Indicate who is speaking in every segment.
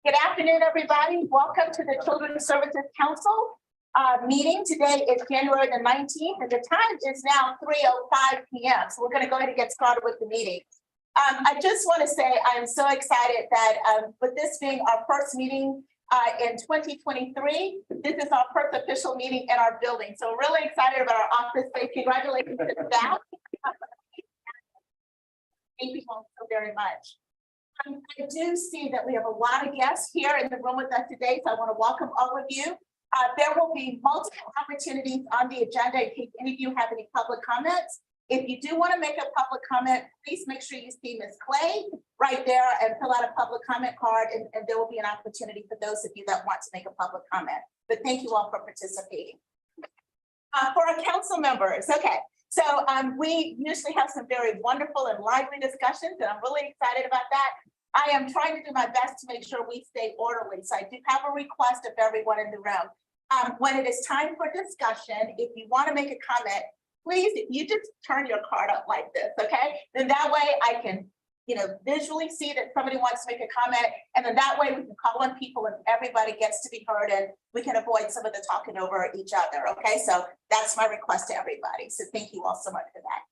Speaker 1: Good afternoon, everybody. Welcome to the Children's Services Council meeting. Today is January the 19th, and the time is now 3:05 p.m. So we're going to go ahead and get started with the meeting. I just want to say I'm so excited that with this being our first meeting in 2023, this is our first official meeting in our building. So we're really excited about our office space. Congratulations to the staff. Thank you all so very much. I do see that we have a lot of guests here in the room with us today, so I want to welcome all of you. There will be multiple opportunities on the agenda in case any of you have any public comments. If you do want to make a public comment, please make sure you see Ms. Clay right there and fill out a public comment card, and there will be an opportunity for those of you that want to make a public comment. But thank you all for participating. For our council members, okay. So we usually have some very wonderful and lively discussions, and I'm really excited about that. I am trying to do my best to make sure we stay orderly. So I do have a request of everyone in the room. When it is time for discussion, if you want to make a comment, please, if you just turn your card up like this, okay? Then that way I can, visually see that somebody wants to make a comment, and then that way we can call on people and everybody gets to be heard, and we can avoid some of the talking over each other, okay? So that's my request to everybody. So thank you all so much for that.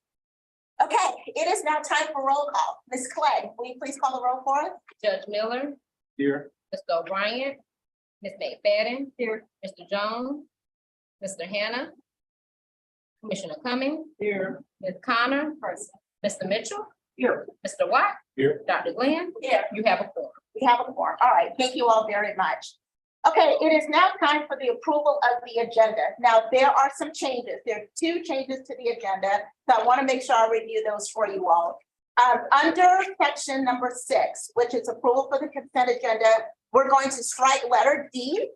Speaker 1: Okay, it is now time for roll call. Ms. Clay, will you please call the roll for us?
Speaker 2: Judge Miller. Here. Mr. O'Brien. Ms. McFadden. Here. Mr. Jones. Mr. Hannah. Commissioner Cummings. Here. Ms. Connor. Present. Mr. Mitchell. Here. Mr. Watt. Here. Dr. Glenn. Here. You have a quorum.
Speaker 1: We have a quorum. All right, thank you all very much. Okay, it is now time for the approval of the agenda. Now, there are some changes. There are two changes to the agenda, so I want to make sure I review those for you all. Under section number 6, which is approval for the consent agenda, we're going to strike letter D.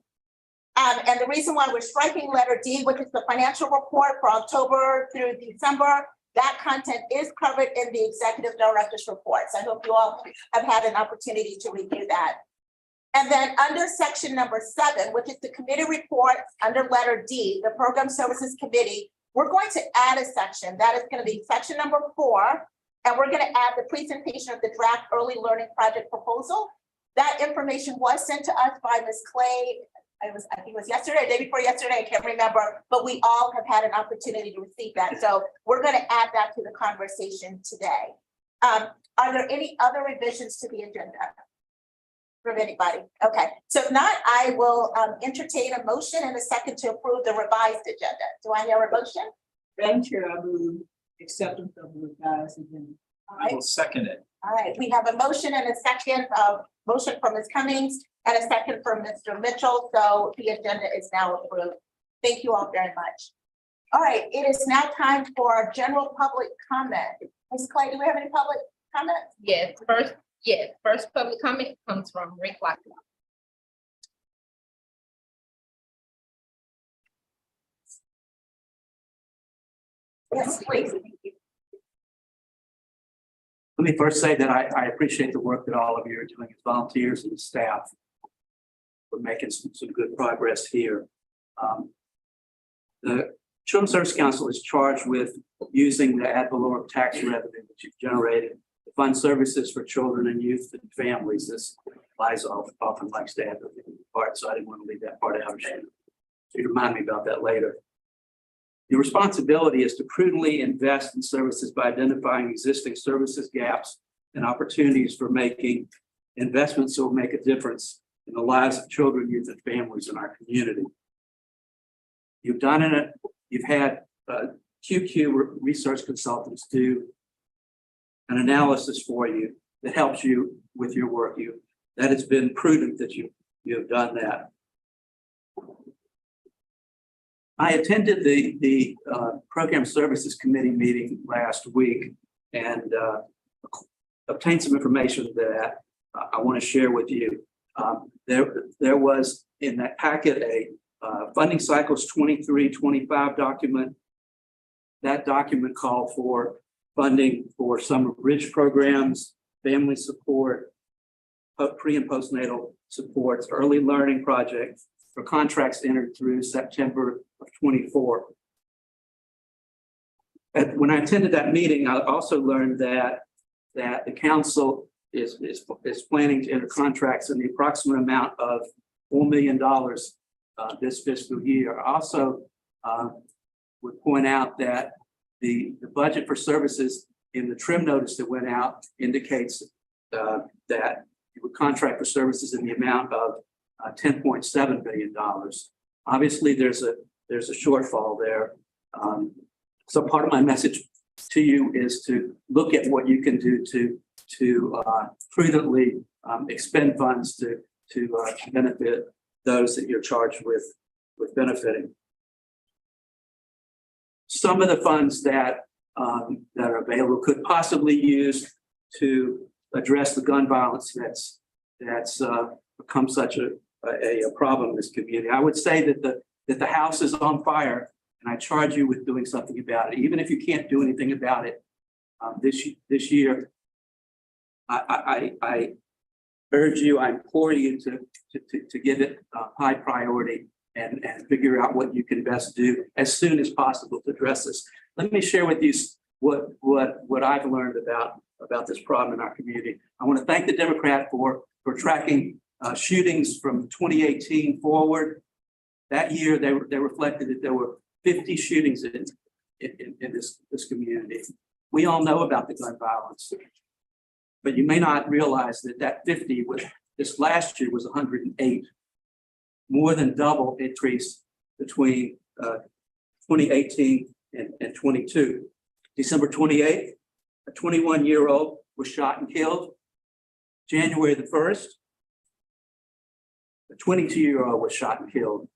Speaker 1: And the reason why we're striking letter D, which is the financial report for October through December, that content is covered in the executive director's reports. I hope you all have had an opportunity to review that. And then under section number 7, which is the committee reports under letter D, the Program Services Committee, we're going to add a section. That is going to be section number 4. And we're going to add the presentation of the draft early learning project proposal. That information was sent to us by Ms. Clay. I think it was yesterday, the day before yesterday, I can't remember, but we all have had an opportunity to receive that. So we're going to add that to the conversation today. Are there any other revisions to the agenda from anybody? Okay, so if not, I will entertain a motion and a second to approve the revised agenda. Do I hear a motion?
Speaker 3: Madam Chair, I move acceptance of the revised agenda.
Speaker 1: All right.
Speaker 4: I will second it.
Speaker 1: All right, we have a motion and a second, motion from Ms. Cummings and a second from Mr. Mitchell. So the agenda is now approved. Thank you all very much. All right, it is now time for general public comment. Ms. Clay, do we have any public comments?
Speaker 2: First public comment comes from Rick Lockwood.
Speaker 1: Yes, please.
Speaker 5: Let me first say that I appreciate the work that all of you are doing as volunteers and staff. We're making some good progress here. The Children's Service Council is charged with using the ad valorem tax revenue that you've generated to fund services for children and youth and families. This Liza often likes to add the part, so I didn't want to leave that part out. So you remind me about that later. Your responsibility is to prudently invest in services by identifying existing services gaps and opportunities for making investments that will make a difference in the lives of children, youth, and families in our community. You've done it. You've had QQ research consultants do an analysis for you that helps you with your work. That it's been prudent that you have done that. I attended the Program Services Committee meeting last week and obtained some information that I want to share with you. There was in that packet a funding cycles 23-25 document. That document called for funding for summer bridge programs, family support, pre and postnatal supports, early learning projects for contracts entered through September of 24. When I attended that meeting, I also learned that the council is planning to enter contracts in the approximate amount of $4 million this fiscal year. I also would point out that the budget for services in the trim notice that went out indicates that you would contract for services in the amount of $10.7 billion. Obviously, there's a shortfall there. So part of my message to you is to look at what you can do to prudently expend funds to benefit those that you're charged with benefiting. Some of the funds that are available could possibly use to address the gun violence that's become such a problem in this community. I would say that the house is on fire, and I charge you with doing something about it. Even if you can't do anything about it this year, I urge you, I implore you to give it high priority and figure out what you can best do as soon as possible to address this. Let me share with you what I've learned about this problem in our community. I want to thank the Democrat for tracking shootings from 2018 forward. That year, they reflected that there were 50 shootings in this community. We all know about the gun violence, but you may not realize that 50 this last year was 108, more than double increase between 2018 and 22. December 28th, a 21-year-old was shot and killed. January the 1st, a 22-year-old was shot and killed.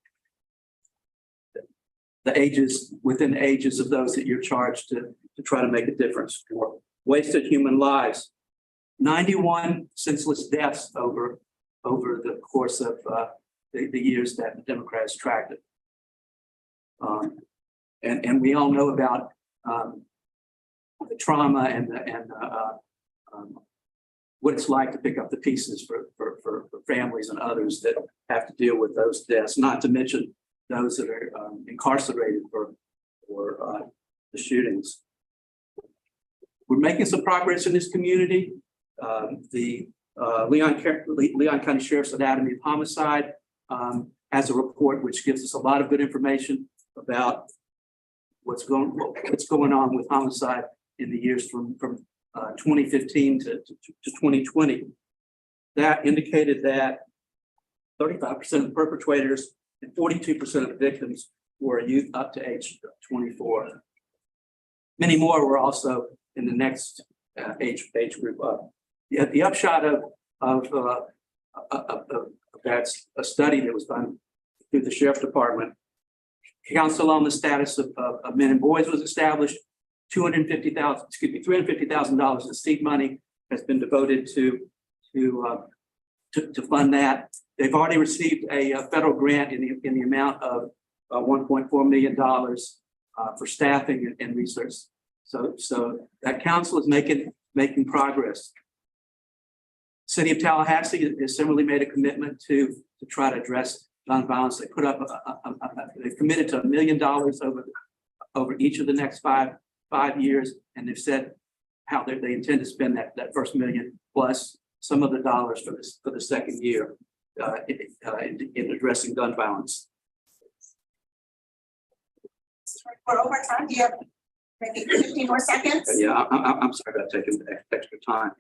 Speaker 5: Within the ages of those that you're charged to try to make a difference for. Wasted human lives. 91 senseless deaths over the course of the years that the Democrats tracked it. And we all know about the trauma and what it's like to pick up the pieces for families and others that have to deal with those deaths, not to mention those that are incarcerated for the shootings. We're making some progress in this community. The Leon County Sheriff's Anatomy of Homicide has a report which gives us a lot of good information about what's going on with homicide in the years from 2015 to 2020. That indicated that 35% of the perpetrators and 42% of the victims were youth up to age 24. Many more were also in the next age group up. The upshot of that's a study that was done through the Sheriff's Department. Council on the Status of Men and Boys was established. $350,000 in seed money has been devoted to fund that. They've already received a federal grant in the amount of $1.4 million for staffing and research. So that council is making progress. City of Tallahassee has similarly made a commitment to try to address gun violence. They put up they've committed to $1 million over each of the next five years, and they've said how they intend to spend that first $1 million plus some of the dollars for the second year in addressing gun violence.
Speaker 1: We're over time. Do you have maybe 15 more seconds?
Speaker 5: Yeah, I'm sorry about taking the extra time.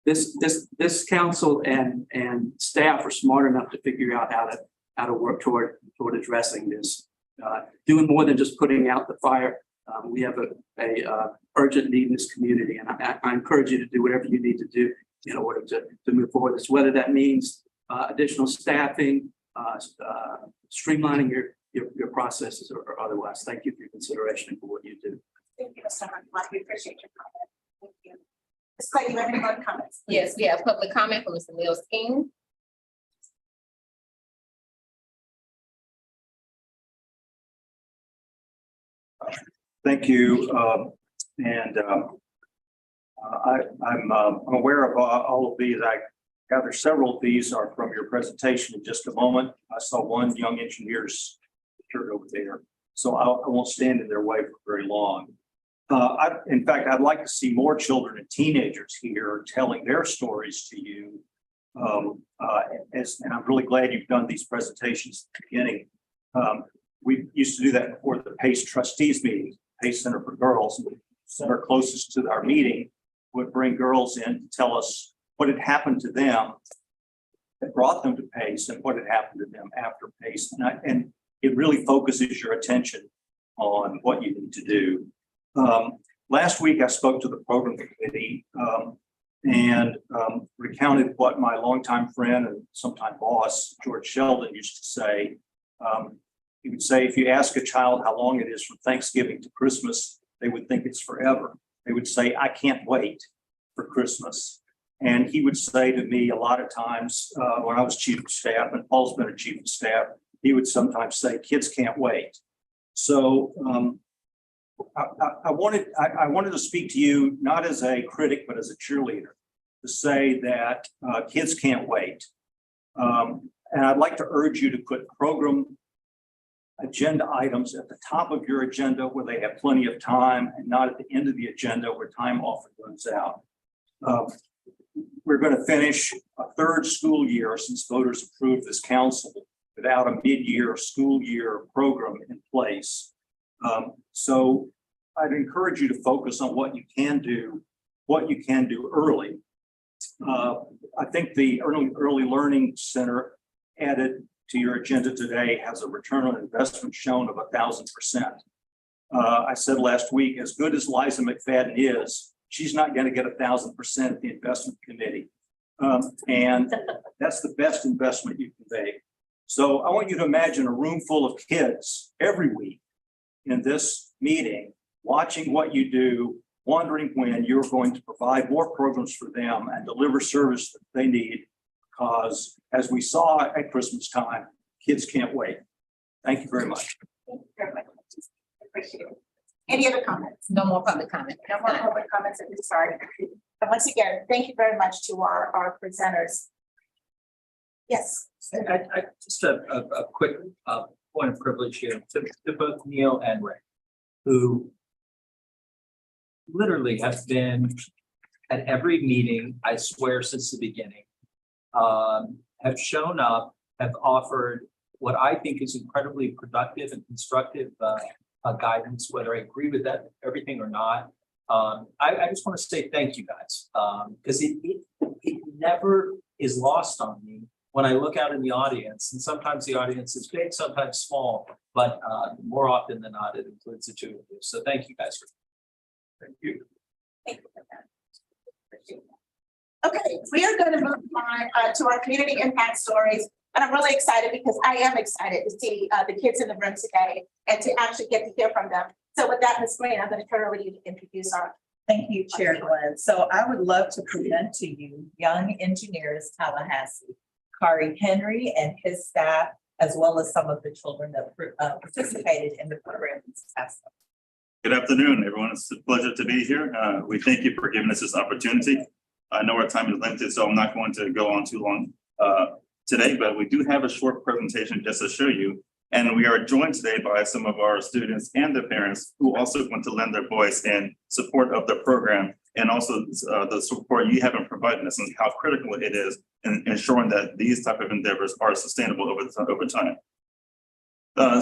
Speaker 5: This council and staff are smart enough to figure out how to work toward addressing this. Doing more than just putting out the fire. We have a urgent need in this community, and I encourage you to do whatever you need to do in order to move forward. This, whether that means additional staffing, streamlining your processes or otherwise. Thank you for your consideration and for what you do.
Speaker 1: Thank you, Mr. Hunt. We appreciate your comment. Thank you. Ms. Clay, you have any more comments?
Speaker 2: Yes, we have public comment from Mr. Mills King.
Speaker 4: Thank you. I'm aware of all of these. I gather several of these are from your presentation in just a moment. I saw one young engineer's shirt over there, so I won't stand in their way for very long. In fact, I'd like to see more children and teenagers here telling their stories to you. And I'm really glad you've done these presentations at the beginning. We used to do that before the PACE trustees meeting, PACE Center for Girls. The center closest to our meeting would bring girls in to tell us what had happened to them that brought them to PACE and what had happened to them after PACE. And it really focuses your attention on what you need to do. Last week, I spoke to the program committee and recounted what my longtime friend and sometime boss, George Sheldon, used to say. He would say, if you ask a child how long it is from Thanksgiving to Christmas, they would think it's forever. They would say, I can't wait for Christmas. And he would say to me a lot of times when I was chief of staff, and Paul's been a chief of staff, he would sometimes say, kids can't wait. So I wanted to speak to you, not as a critic, but as a cheerleader, to say that kids can't wait. And I'd like to urge you to put program agenda items at the top of your agenda where they have plenty of time, and not at the end of the agenda where time often runs out. We're going to finish a third school year since voters approved this council without a mid-year school year program in place. So I'd encourage you to focus on what you can do early. I think the early learning center added to your agenda today has a return on investment shown of 1,000%. I said last week, as good as Liza McFadden is, she's not going to get 1,000% at the investment committee. And that's the best investment you can make. So I want you to imagine a room full of kids every week in this meeting, watching what you do, wondering when you're going to provide more programs for them and deliver service that they need, because as we saw at Christmas time, kids can't wait. Thank you very much.
Speaker 1: Thank you very much. Appreciate it. Any other comments?
Speaker 2: No more public comment.
Speaker 1: No more public comments at this time. And once again, thank you very much to our presenters. Yes.
Speaker 6: I just a quick point of privilege here to both Neil and Ray, who literally have been at every meeting, I swear, since the beginning, have shown up, have offered what I think is incredibly productive and constructive guidance, whether I agree with that everything or not. I just want to say thank you guys, because it never is lost on me when I look out in the audience, and sometimes the audience is big, sometimes small, but more often than not, it includes the two of you. So thank you guys.
Speaker 4: Thank you.
Speaker 1: Thank you for that. Okay, we are going to move on to our community impact stories. And I'm really excited because I am excited to see the kids in the room today and to actually get to hear from them. So with that, Ms. Green, I'm going to turn it over to you to introduce our.
Speaker 7: Thank you, Chair Glenn. So I would love to present to you Young Engineers Tallahassee, Kari Henry and his staff, as well as some of the children that participated in the program this past summer.
Speaker 8: Good afternoon, everyone. It's a pleasure to be here. We thank you for giving us this opportunity. I know our time is limited, so I'm not going to go on too long today, but we do have a short presentation just to show you. And we are joined today by some of our students and their parents who also want to lend their voice in support of the program, and also the support you have been providing us and how critical it is in ensuring that these type of endeavors are sustainable over time.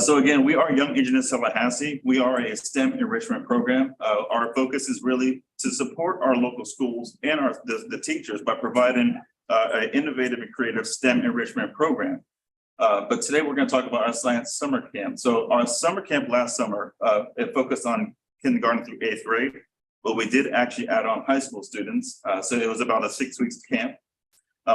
Speaker 8: So again, we are Young Engineers Tallahassee. We are a STEM enrichment program. Our focus is really to support our local schools and the teachers by providing an innovative and creative STEM enrichment program. But today we're going to talk about our science summer camp. So our summer camp last summer, it focused on kindergarten through 8th grade, but we did actually add on high school students. So it was about a 6 weeks camp.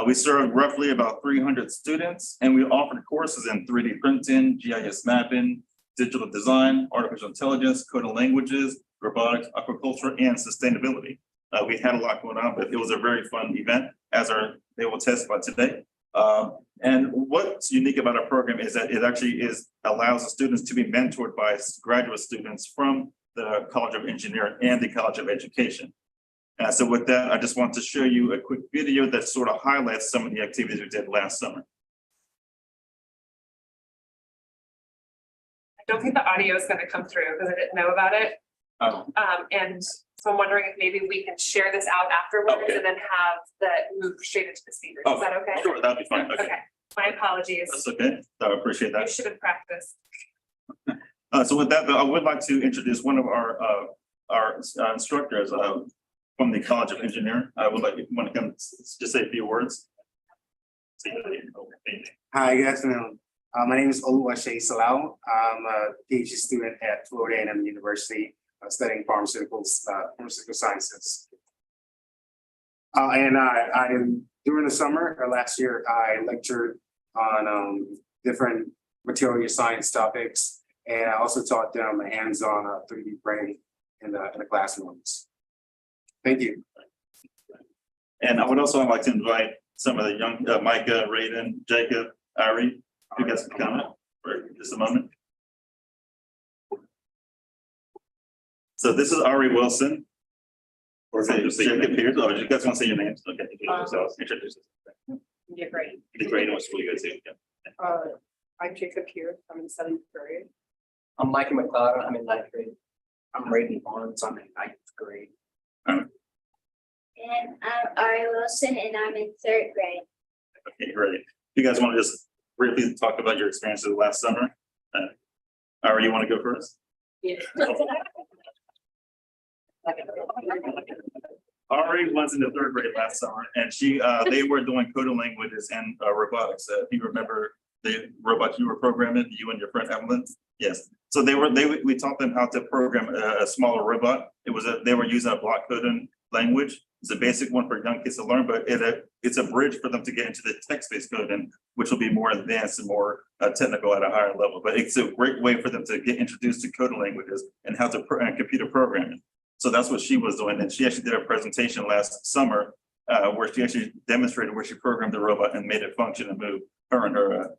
Speaker 8: We served roughly about 300 students, and we offered courses in 3D printing, GIS mapping, digital design, artificial intelligence, coding languages, robotics, aquaculture, and sustainability. We had a lot going on, but it was a very fun event, as they will testify today. And what's unique about our program is that it actually allows the students to be mentored by graduate students from the College of Engineering and the College of Education. So with that, I just want to show you a quick video that sort of highlights some of the activities we did last summer.
Speaker 9: I don't think the audio is going to come through because I didn't know about it. And so I'm wondering if maybe we can share this out afterwards
Speaker 8: Okay.
Speaker 9: and then have that move straight into the speakers. Is that okay?
Speaker 8: Sure, that'd be fine. Okay,
Speaker 9: Okay, my apologies.
Speaker 8: that's okay. I appreciate
Speaker 9: You
Speaker 8: that.
Speaker 9: should have practiced.
Speaker 8: So with that, though, I would like to introduce one of our instructors, from the College of Engineering. I would like, want to come just say a few words.
Speaker 10: Hi, good afternoon. My name is Oluwaseyi Salau. I'm a PhD student at Florida A&M University, studying pharmaceutical sciences. And during the summer last year, I lectured on different material science topics, and I also taught them hands-on 3D printing in the classrooms. Thank you.
Speaker 8: And I would also like to invite some of the young, Micah, Raiden, Jacob, Ari, if you guys can come up for just a moment. So this is Ari Wilson. Or is it Jacob Pierce? Oh, you guys want to say your names? Okay, introduce yourselves. Introduce yourself.
Speaker 9: You're great.
Speaker 8: The grade was really good too. Yeah.
Speaker 9: I'm Jacob Pierce. I'm in 7th grade.
Speaker 5: I'm Michael McLeod, I'm in 9th grade. I'm Raiden Barnes, I'm in 9th grade.
Speaker 11: And I'm Ari Wilson and I'm in 3rd grade.
Speaker 8: Okay, great. You guys want to just briefly talk about your experiences last summer? Ari, you want to go first?
Speaker 9: Yeah.
Speaker 8: Ari was in the 3rd grade last summer, and they were doing coding languages and robotics. If you remember the robot you were programming, you and your friend Evelyn? Yes. So we taught them how to program a smaller robot. They were using a block coding language. It's a basic one for young kids to learn, but it's a bridge for them to get into the text-based coding, which will be more advanced and more technical at a higher level. But it's a great way for them to get introduced to coding languages and how to computer programming. So that's what she was doing. And she actually did a presentation last summer where she actually demonstrated where she programmed the robot and made it function and move, her and her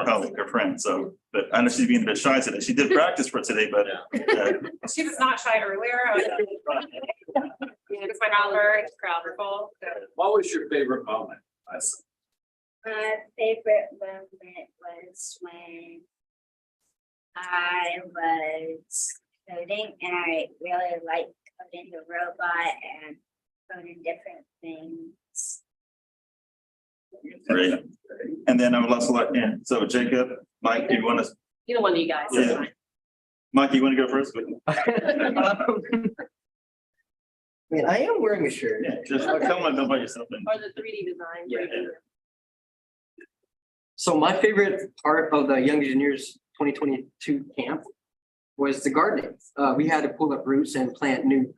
Speaker 8: colleague, her friend. So, but I know she's being a bit shy today. She did practice for today, but
Speaker 9: She was not shy earlier. It's my number, it's crowd full.
Speaker 6: What was your favorite moment?
Speaker 11: My favorite moment was when I was coding and I really liked coding the robot and coding different things.
Speaker 8: great. And then I would also like, so Jacob, Mike, do you want to?
Speaker 9: Either one of you guys.
Speaker 8: Yeah. Mike, you want to go first?
Speaker 5: Man, I am wearing a shirt.
Speaker 8: Yeah, just tell them about yourself. And
Speaker 9: Or the 3D design.
Speaker 5: Yeah. So my favorite part of the Young Engineers 2022 camp was the gardening. We had to pull up roots and plant new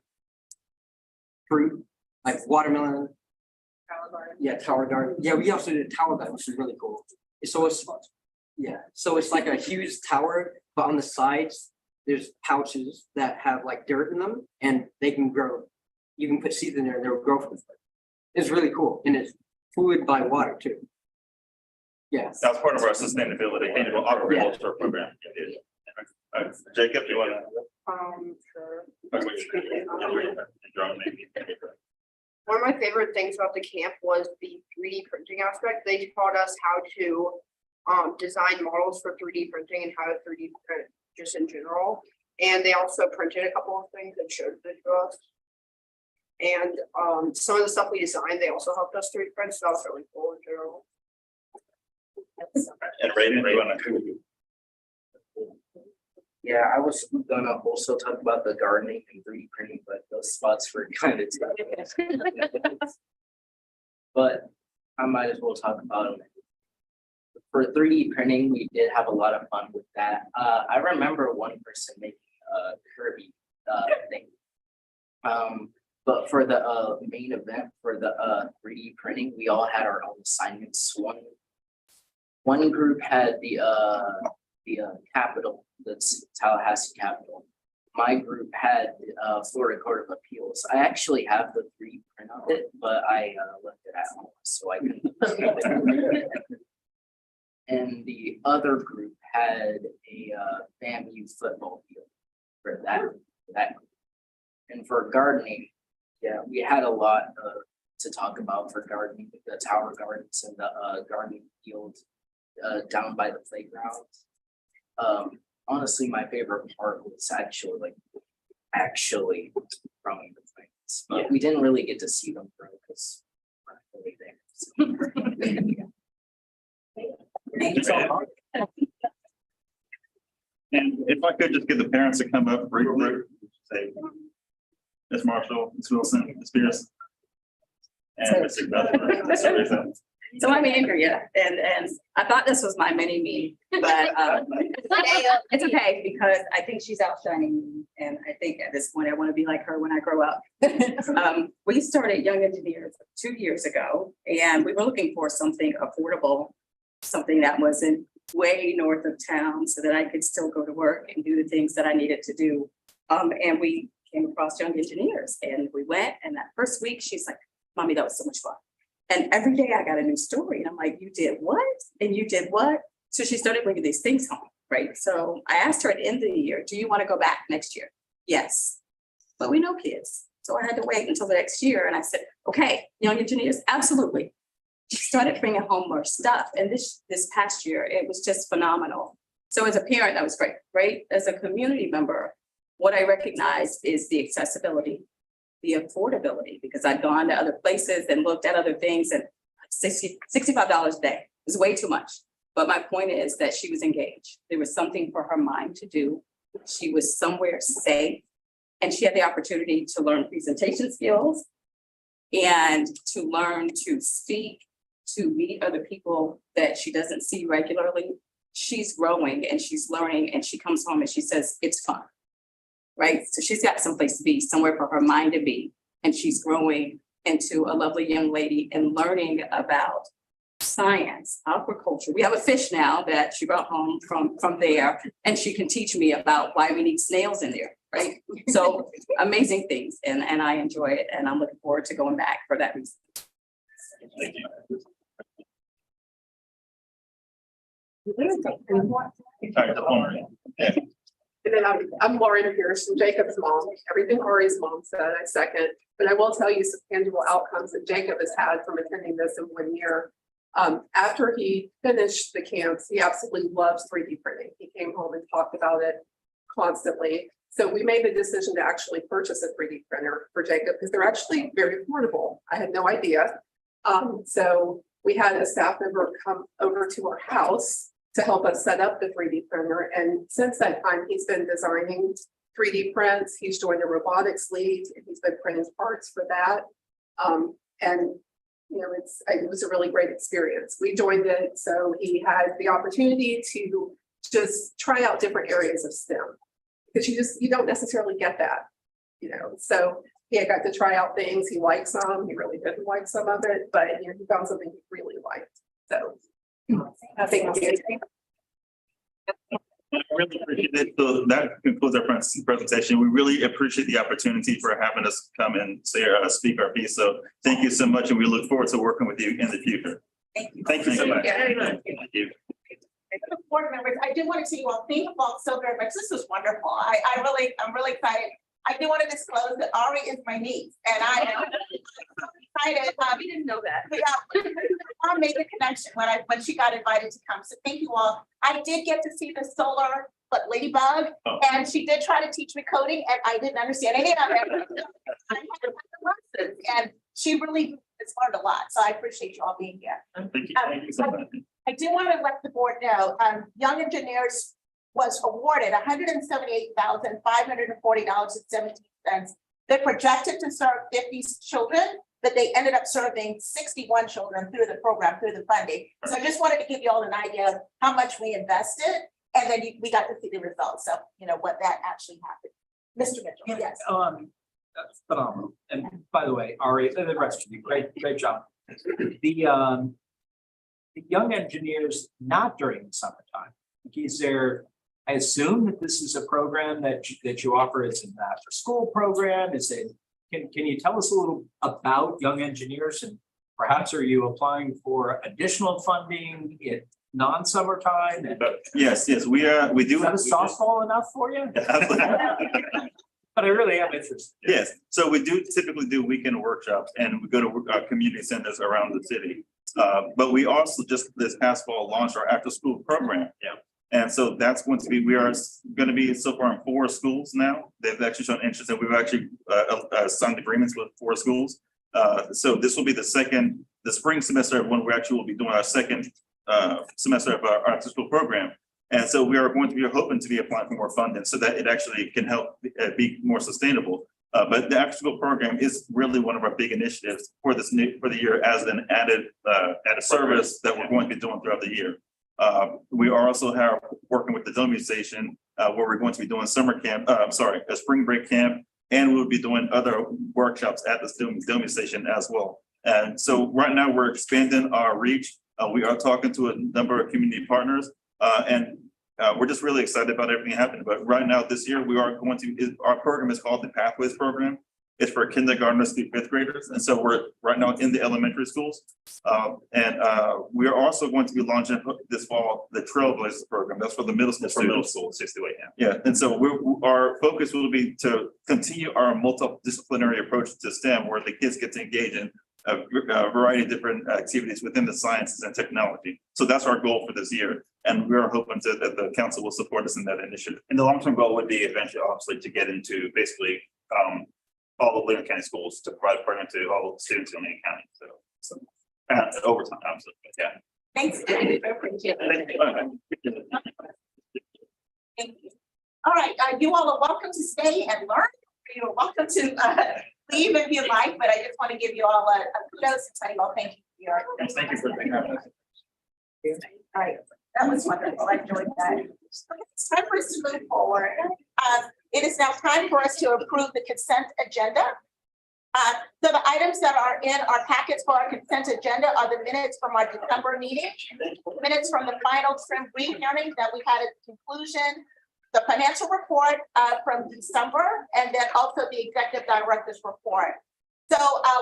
Speaker 5: fruit, like watermelon. Tower garden. Yeah, we also did a tower garden, which is really cool. So it's like a huge tower, but on the sides, there's pouches that have like dirt in them and they can grow. You can put seeds in there and they'll grow from it. It's really cool. And it's food by water too. Yeah.
Speaker 8: that's part of our sustainability, annual agriculture program. Jacob, you want to?
Speaker 9: Sure.
Speaker 12: One of my favorite things about the camp was the 3D printing aspect. They taught us how to design models for 3D printing and how to 3D print just in general. And they also printed a couple of things and showed it to us. And some of the stuff we designed, they also helped us 3D print, so that was really cool in general.
Speaker 8: And Raiden, you want to?
Speaker 5: Yeah, I was gonna also talk about the gardening and 3D printing, but those spots were kind of tough. But I might as well talk about them. For 3D printing, we did have a lot of fun with that. I remember one person making a Kirby thing. But for the main event for the 3D printing, we all had our own assignments. One group had the Capitol, that's Tallahassee Capitol. My group had Florida Court of Appeals. I actually have the 3D print of it, but I left it at home, so I couldn't. And the other group had a FAMU football field for that group. And for gardening, yeah, we had a lot to talk about for gardening, the tower gardens and the gardening field down by the playground. Honestly, my favorite part was actually like
Speaker 13: actually growing the plants, but we didn't really get to see them grow because we're not really there. So.
Speaker 8: And if I could just get the parents to come up briefly, say, Ms. Marshall, Ms. Wilson, Ms. Pierce. And Mr. Beth.
Speaker 14: So I'm Andrea, and I thought this was my mini me, but it's okay because I think she's outshining me. And I think at this point, I want to be like her when I grow up. We started Young Engineers 2 years ago, and we were looking for something affordable, something that wasn't way north of town so that I could still go to work and do the things that I needed to do. And we came across Young Engineers, and we went, and that first week, she's like, Mommy, that was so much fun. And every day I got a new story, and I'm like, you did what? And you did what? So she started bringing these things home, right? So I asked her at the end of the year, do you want to go back next year? Yes, but we know kids. So I had to wait until the next year, and I said, okay, Young Engineers, absolutely. She started bringing home more stuff, and this past year, it was just phenomenal. So as a parent, that was great, right? As a community member, what I recognized is the accessibility, the affordability, because I'd gone to other places and looked at other things, and $65 a day was way too much. But my point is that she was engaged. There was something for her mind to do. She was somewhere safe, and she had the opportunity to learn presentation skills and to learn to speak, to meet other people that she doesn't see regularly. She's growing and she's learning, and she comes home and she says, it's fun. Right? So she's got someplace to be, somewhere for her mind to be. And she's growing into a lovely young lady and learning about science, aquaculture. We have a fish now that she brought home from there, and she can teach me about why we need snails in there, right? So amazing things, and I enjoy it, and I'm looking forward to going back for that reason.
Speaker 8: Thank you. All right, the owner. Yeah.
Speaker 12: And then I'm Lauren Pearson, Jacob's mom. Everything Ari's mom said, I second. But I will tell you some tangible outcomes that Jacob has had from attending this in 1 year. After he finished the camps, he absolutely loves 3D printing. He came home and talked about it constantly. So we made the decision to actually purchase a 3D printer for Jacob because they're actually very affordable. I had no idea. So we had a staff member come over to our house to help us set up the 3D printer. And since that time, he's been designing 3D prints. He's joined a robotics league, and he's been printing parts for that. And you know, it was a really great experience. We joined it, so he had the opportunity to just try out different areas of STEM, because you don't necessarily get that, you know. So he had got to try out things. He liked some, he really didn't like some of it, but you know, he found something he really liked. So I think it'll be
Speaker 8: I really appreciate it. So that concludes our presentation. We really appreciate the opportunity for having us come and say speak our piece. So thank you so much, and we look forward to working with you in the future.
Speaker 14: Thank you.
Speaker 8: Thank you so much.
Speaker 14: Thank
Speaker 8: Thank you.
Speaker 1: Board members, I do want to say you all, thank you all so very much. This was wonderful. I'm really excited. I do want to disclose that Ari is my niece, and I am excited.
Speaker 9: We didn't know that.
Speaker 1: Yeah, I made the connection when she got invited to come. So thank you all. I did get to see the solar ladybug, and she did try to teach me coding, and I didn't understand any of it. I had to lessons, and she really has learned a lot. So I appreciate you all being here.
Speaker 8: Thank you. Thank you so much.
Speaker 1: I do want to let the board know, Young Engineers was awarded $178,540.17. They projected to serve 50 children, but they ended up serving 61 children through the program, through the funding. So I just wanted to give you all an idea of how much we invested, and then we got to see the results of, you know, what that actually happened. Mr. Mitchell, yes.
Speaker 6: That's phenomenal. And by the way, Ari, and the rest of you, great job. The Young Engineers, not during the summertime, is there, I assume that this is a program that you offer as an after school program. Is it, can you tell us a little about Young Engineers, and perhaps are you applying for additional funding in non-summertime?
Speaker 8: Yes, we do.
Speaker 6: Is that a softball enough for you? But I really am interested.
Speaker 8: Yes, so we do typically do weekend workshops, and we go to community centers around the city. But we also just this past fall launched our after school program. Yeah. And so that's going to be, we are going to be so far in 4 schools now. They've actually shown interest, and we've actually signed agreements with 4 schools. So this will be the spring semester of when we actually will be doing our second semester of our after-school program. And so we are going to be hoping to be applying for more funding so that it actually can help be more sustainable. But the after-school program is really one of our big initiatives for the year as an added service that we're going to be doing throughout the year. We are also working with the Domi Station where we're going to be doing summer camp, a spring break camp, and we'll be doing other workshops at the Domi Station as well. And so right now we're expanding our reach. We are talking to a number of community partners and we're just really excited about everything happening. But right now this year we are our program is called the Pathways Program. It's for kindergartners through 5th graders. And so we're right now in the elementary schools. We are also going to be launching this fall, the Trailblazers program. That's for the middle school. For middle school, 68. Yeah. And so our focus will be to continue our multidisciplinary approach to STEM, where the kids get to engage in a variety of different activities within the sciences and technology. So that's our goal for this year. And we are hoping that the council will support us in that initiative.
Speaker 15: And the long-term goal would be eventually, obviously, to get into basically all the Leon County schools to provide a program to all the students in Leon County. So over time, absolutely, yeah.
Speaker 1: Thanks. Thank you. All right, you all are welcome to stay and learn. You're welcome to leave if you like, but I just want to give you all a kudos and tell you all thank you for your.
Speaker 15: Thank you for being here.
Speaker 1: All right, that was wonderful. I enjoyed that. It's time for us to move forward. It is now time for us to approve the consent agenda. So the items that are in our packets for our consent agenda are the minutes from our December meeting, minutes from the final trim re-hearing that we had at the conclusion, the financial report from December, and then also the executive director's report. So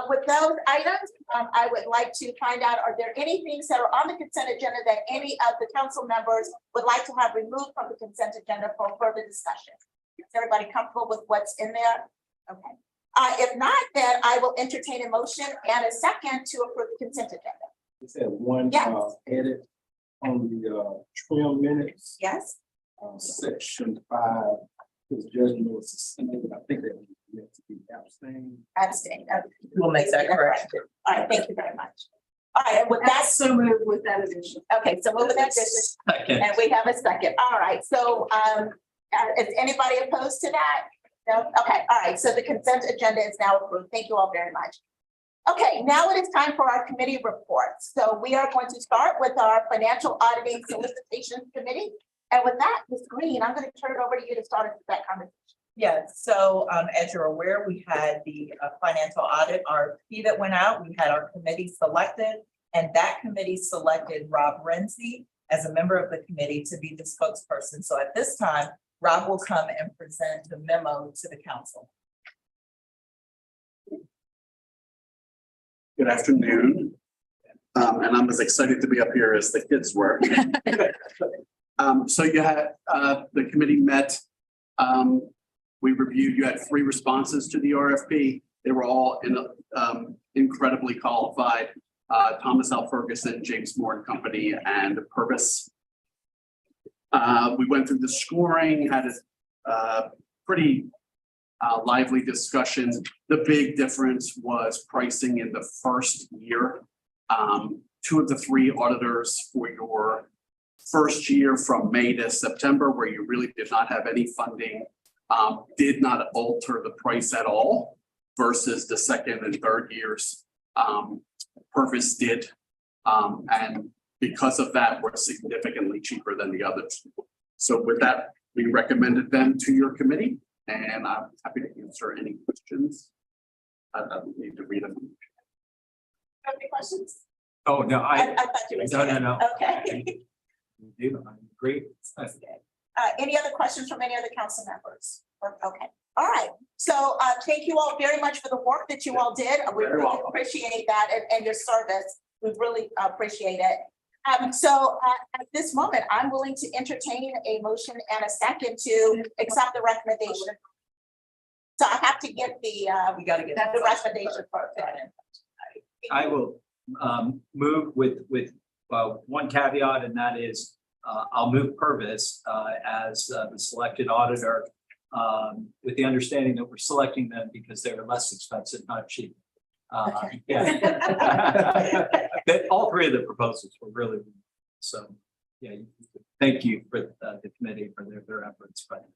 Speaker 1: with those items, I would like to find out, are there any things that are on the consent agenda that any of the council members would like to have removed from the consent agenda for further discussion? Is everybody comfortable with what's in there? Okay. If not, then I will entertain a motion and a second to approve the consent agenda.
Speaker 10: Just had one edit on the trim minutes.
Speaker 1: Yes.
Speaker 10: Section 5, because judgment was suspended. I think that meant to be abstained.
Speaker 1: Abstain. Okay.
Speaker 7: We'll make that correction.
Speaker 1: All right, thank you very much. All right, and with that,
Speaker 3: So moved with that addition.
Speaker 1: okay, so move with that addition. And we have a second. All right, so is anybody opposed to that? No? Okay, all right, so the consent agenda is now approved. Thank you all very much. Okay, now it is time for our committee reports. So we are going to start with our financial auditing solicitations committee. And with that, Ms. Green, I'm going to turn it over to you to start that conversation.
Speaker 7: Yes, so as you're aware, we had the financial audit RFP that went out. We had our committee selected, and that committee selected Rob Renzi as a member of the committee to be the spokesperson. So at this time, Rob will come and present the memo to the council.
Speaker 16: Good afternoon. And I'm as excited to be up here as the kids were. So you had, the committee met. We reviewed, you had 3 responses to the RFP. They were all incredibly qualified. Thomas L. Ferguson, James Moore and Company, and Purvis. We went through the scoring, had a pretty lively discussion. The big difference was pricing in the first year. 2 of the 3 auditors for your first year from May to September, where you really did not have any funding, did not alter the price at all versus the second and third years. Purvis did. And because of that, we're significantly cheaper than the others. So with that, we recommended them to your committee, and I'm happy to answer any questions. I don't need to read them.
Speaker 1: Have any questions?
Speaker 6: Oh, no,
Speaker 1: I thought you were.
Speaker 6: no.
Speaker 1: Okay.
Speaker 6: Great.
Speaker 1: Any other questions from any other council members? Okay, all right. So thank you all very much for the work that you all did. We really appreciate that and your service. We really appreciate it. So at this moment, I'm willing to entertain a motion and a second to accept the recommendation. So I have to get the
Speaker 7: We got to get
Speaker 1: the recommendation first.
Speaker 6: I will move with one caveat, and that is I'll move Purvis as the selected auditor with the understanding that we're selecting them because they're less expensive, not cheap. Yeah. But all three of the proposals were really, so, yeah, thank you for the committee for their efforts, but.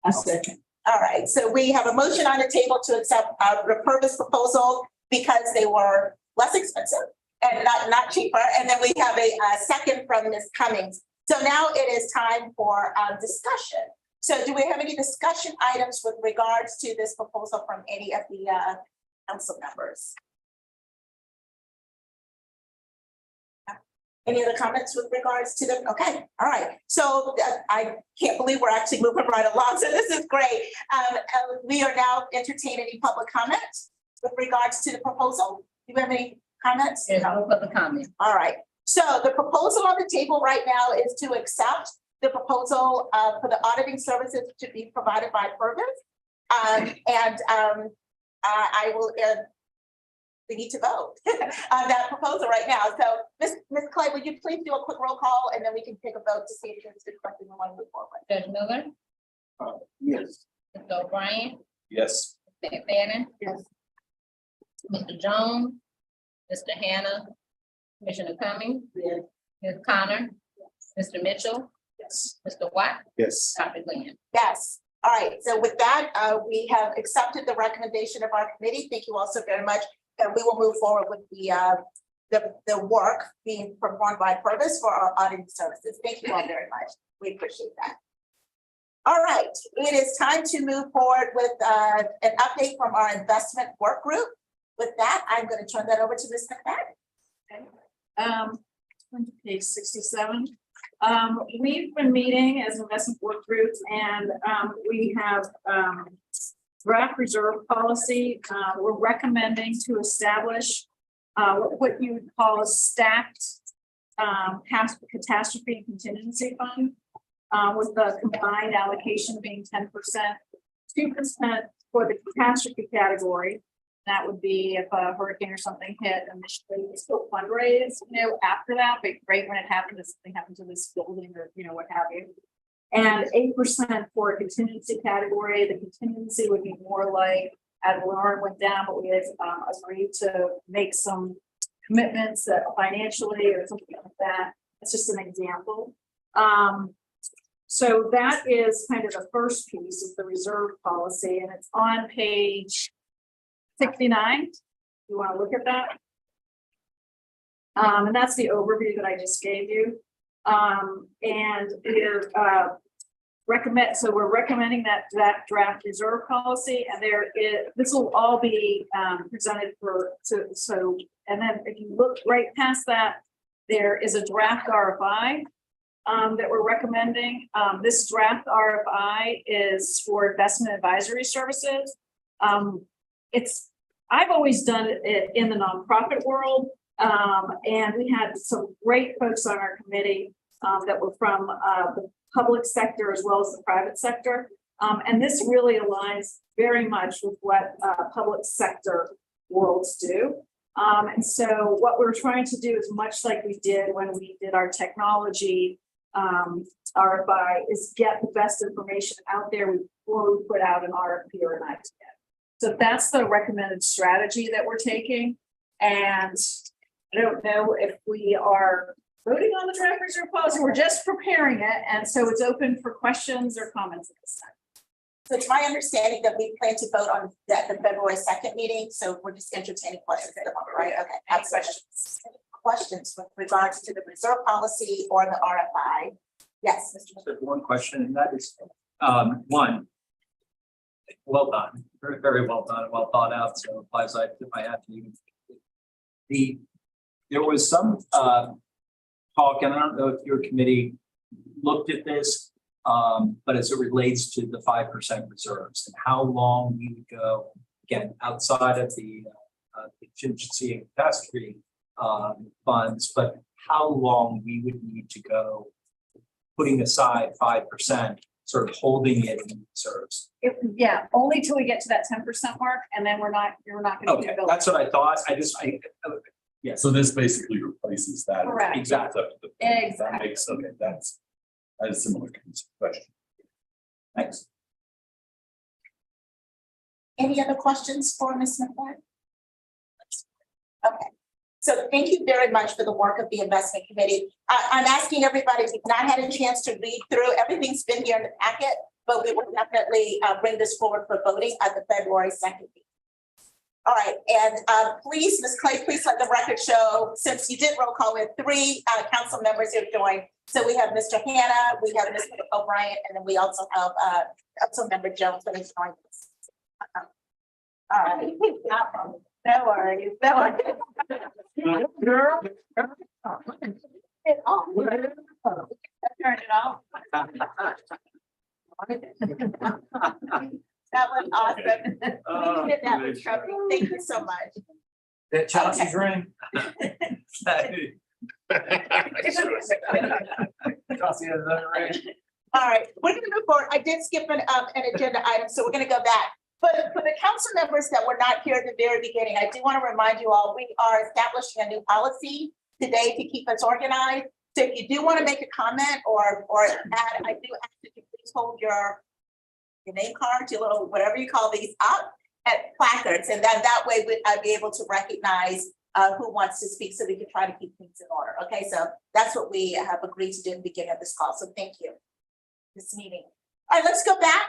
Speaker 3: A second.
Speaker 1: All right, so we have a motion on the table to accept the purpose proposal because they were less expensive and not cheaper. And then we have a second from Ms. Cummings. So now it is time for discussion. So do we have any discussion items with regards to this proposal from any of the council members? Any other comments with regards to them? Okay, all right. So I can't believe we're actually moving right along. So this is great. We are now entertaining any public comments with regards to the proposal. Do you have any comments?
Speaker 2: There's no public comment.
Speaker 1: All right. So the proposal on the table right now is to accept the proposal for the auditing services to be provided by Purvis. I will. We need to vote on that proposal right now. So, Ms. Clay, would you please do a quick roll call and then we can take a vote to see if there's something we want to move forward.
Speaker 2: Judge Miller,
Speaker 16: Yes.
Speaker 2: Mr. O'Brien,
Speaker 8: Yes.
Speaker 2: Ms. McFadden.
Speaker 1: Yes.
Speaker 2: Mr. Jones, Mr. Hannah, Commissioner Cummings,
Speaker 1: Yes.
Speaker 2: Ms. Connor, Mr. Mitchell,
Speaker 6: Yes.
Speaker 2: Mr. Watt,
Speaker 16: Yes.
Speaker 2: Dr. Glenn.
Speaker 1: Yes. All right. So with that, we have accepted the recommendation of our committee. Thank you all so very much. And we will move forward with the work being performed by Purvis for our auditing services. Thank you all very much. We appreciate that. All right, it is time to move forward with an update from our investment work group. With that, I'm going to turn that over to Ms. McFadden.
Speaker 9: On to page 67. We've been meeting as investment work groups and we have draft reserve policy. We're recommending to establish what you would call a stacked catastrophe and contingency fund with the combined allocation being 10%, 2% for the catastrophe category. That would be if a hurricane or something hit initially, we still fundraise, after that, but great when it happened, if something happened to this building or, what have you. And 8% for a contingency category. The contingency would be more like as Lauren went down, but we had agreed to make some commitments that financially or something like that. That's just an example. So that is kind of the first piece of the reserve policy, and it's on page 69. You want to look at that? And that's the overview that I just gave you. And we're we're recommending that draft reserve policy, and this will all be presented and then if you look right past that, there is a draft RFI that we're recommending. This draft RFI is for investment advisory services. I've always done it in the nonprofit world, and we had some great folks on our committee that were from the public sector as well as the private sector. And this really aligns very much with what public sector worlds do. And so what we're trying to do is much like we did when we did our technology RFI is get the best information out there before we put out an RFP or an ITF. So that's the recommended strategy that we're taking. And I don't know if we are voting on the draft reserve policy, we're just preparing it. And so it's open for questions or comments at this time.
Speaker 1: So it's my understanding that we plan to vote on that the February 2nd meeting. So we're just entertaining questions at the moment, right? Okay.
Speaker 2: Any questions?
Speaker 1: Questions with regards to the reserve policy or the RFI? Yes, Mr.
Speaker 6: There's one question, and that is, one, well done, very, very well done, well thought out. So applies I have to you. There was some talk, and I don't know if your committee looked at this, but as it relates to the 5% reserves and how long we would go, again, outside of the contingency and catastrophe funds, but how long we would need to go putting aside 5%, sort of holding it in reserves.
Speaker 9: Yeah, only till we get to that 10% mark, and then you're not going to.
Speaker 6: Okay, that's what I thought. Yes.
Speaker 16: So this basically replaces that.
Speaker 9: Correct.
Speaker 6: Exactly.
Speaker 16: That
Speaker 9: Exactly.
Speaker 16: makes, okay, that's a similar question.
Speaker 6: Thanks.
Speaker 1: Any other questions for Ms. McFarland? Okay, so thank you very much for the work of the investment committee. I'm asking everybody, if you've not had a chance to read through, everything's been here in the packet, but we will definitely bring this forward for voting at the February 2nd meeting. All right, and please, Ms. Clay, please let the record show, since you did roll call with 3 council members who have joined. So we have Mr. Hannah, we have Mr. O'Brien, and then we also have Council Member Jones that is joining us. All right. No worries, no worries. Turn it off. That was awesome. We did that with Trevor. Thank you so much.
Speaker 6: That Chelsea's ring. Chelsea has another ring.
Speaker 1: All right, we're gonna move forward. I did skip an agenda item, so we're gonna go back. But for the council members that were not here at the very beginning, I do want to remind you all, we are establishing a new policy today to keep us organized. So if you do want to make a comment or add, I do ask that you please hold your name cards, your little, whatever you call these, up at placards. And then that way I'd be able to recognize who wants to speak, so we can try to keep things in order. Okay, so that's what we have agreed to do in the beginning of this call. So thank you. This meeting. All right, let's go back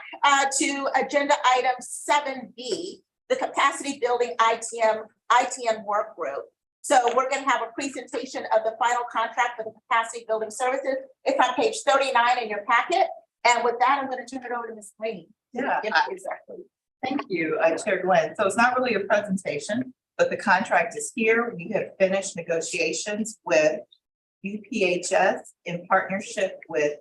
Speaker 1: to agenda item 7B, the capacity building ITM work group. So we're going to have a presentation of the final contract for the capacity building services. It's on page 39 in your packet. And with that, I'm going to turn it over to Ms. Green.
Speaker 7: Yeah,
Speaker 1: Exactly.
Speaker 7: Thank you, Chair Glenn. So it's not really a presentation, but the contract is here. We have finished negotiations with UPHS in partnership with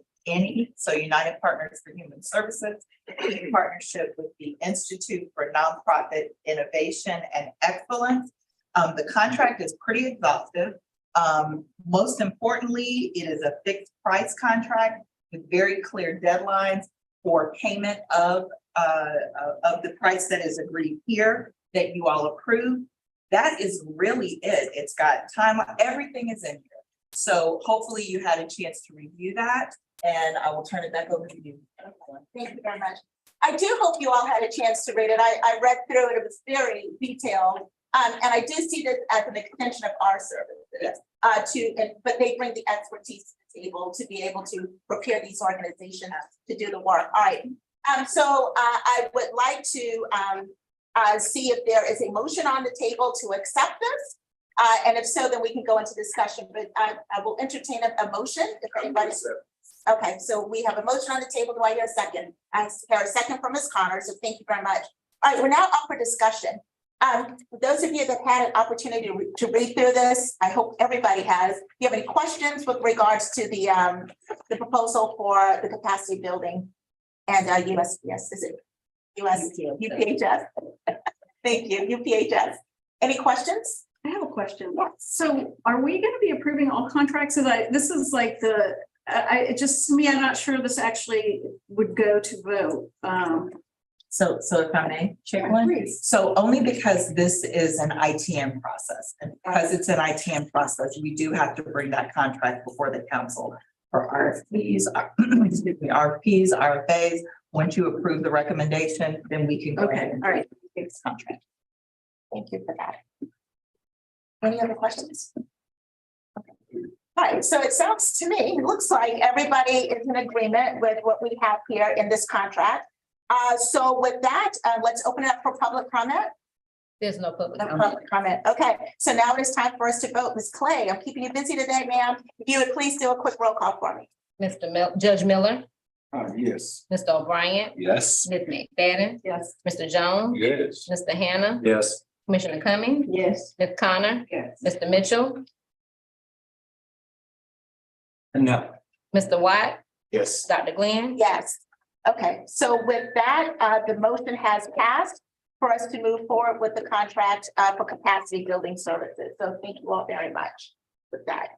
Speaker 7: so United Partners for Human Services, in partnership with the Institute for Nonprofit Innovation and Excellence. The contract is pretty exhaustive. Most importantly, it is a fixed price contract with very clear deadlines for payment of the price that is agreed here that you all approve. That is really it. It's got time, everything is in here. So hopefully you had a chance to review that, and I will turn it back over to you.
Speaker 1: Thank you very much. I do hope you all had a chance to read it. I read through it. It was very detailed. And I do see this as an extension of our services. But they bring the expertise to the table to be able to prepare these organizations to do the work. All right. So I would like to see if there is a motion on the table to accept this. And if so, then we can go into discussion, but I will entertain a motion if anybody's. Okay, so we have a motion on the table. Do I hear a second? I hear a second from Ms. Connor, so thank you very much. All right, we're now up for discussion. For those of you that had an opportunity to read through this, I hope everybody has. Do you have any questions with regards to the proposal for the capacity building and USPS? Is it UPHS? Thank you, UPHS. Any questions?
Speaker 9: I have a question. So are we going to be approving all contracts? This is like it just, to me, I'm not sure this actually would go to vote.
Speaker 7: So if I may, Chair Glenn? So only because this is an ITM process, and because it's an ITM process, we do have to bring that contract before the council for RFPs, RFPs, RFAs. Once you approve the recommendation, then we can go ahead and
Speaker 9: all right.
Speaker 7: this contract.
Speaker 1: Thank you for that. Any other questions? Okay. All right, so it sounds to me, it looks like everybody is in agreement with what we have here in this contract. So with that, let's open it up for public comment.
Speaker 2: There's no public
Speaker 1: No
Speaker 2: comment.
Speaker 1: public comment. Okay, so now it is time for us to vote. Ms. Clay, I'm keeping you busy today, ma'am. If you would please do a quick roll call for me.
Speaker 2: Judge Miller,
Speaker 10: Yes.
Speaker 2: Mr. O'Brien,
Speaker 10: Yes.
Speaker 2: Ms. McFadden,
Speaker 9: Yes.
Speaker 2: Mr. Jones,
Speaker 10: Yes.
Speaker 2: Mr. Hannah,
Speaker 10: Yes.
Speaker 2: Commissioner Cummings,
Speaker 9: Yes.
Speaker 2: Ms. Connor,
Speaker 9: Yes.
Speaker 2: Mr. Mitchell,
Speaker 6: No.
Speaker 2: Mr. Watt,
Speaker 10: Yes.
Speaker 2: Dr. Glenn.
Speaker 1: Yes. Okay, so with that, the motion has passed for us to move forward with the contract for capacity building services. So thank you all very much with that.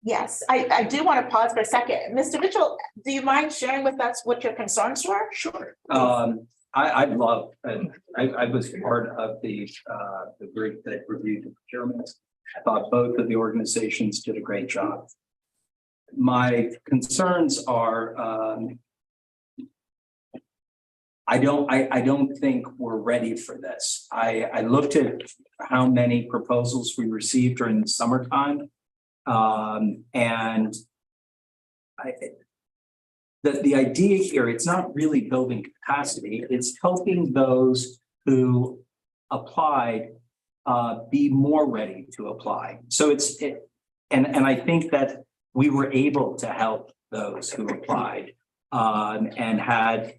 Speaker 1: Yes, I do want to pause for a second. Mr. Mitchell, do you mind sharing with us what your concerns were?
Speaker 10: Sure.
Speaker 6: I'd love, and I was part of the group that reviewed the procurement. I thought both of the organizations did a great job. My concerns are, I don't think we're ready for this. I looked at how many proposals we received during the summertime. And the idea here, it's not really building capacity, it's helping those who applied be more ready to apply. So and I think that we were able to help those who applied and had,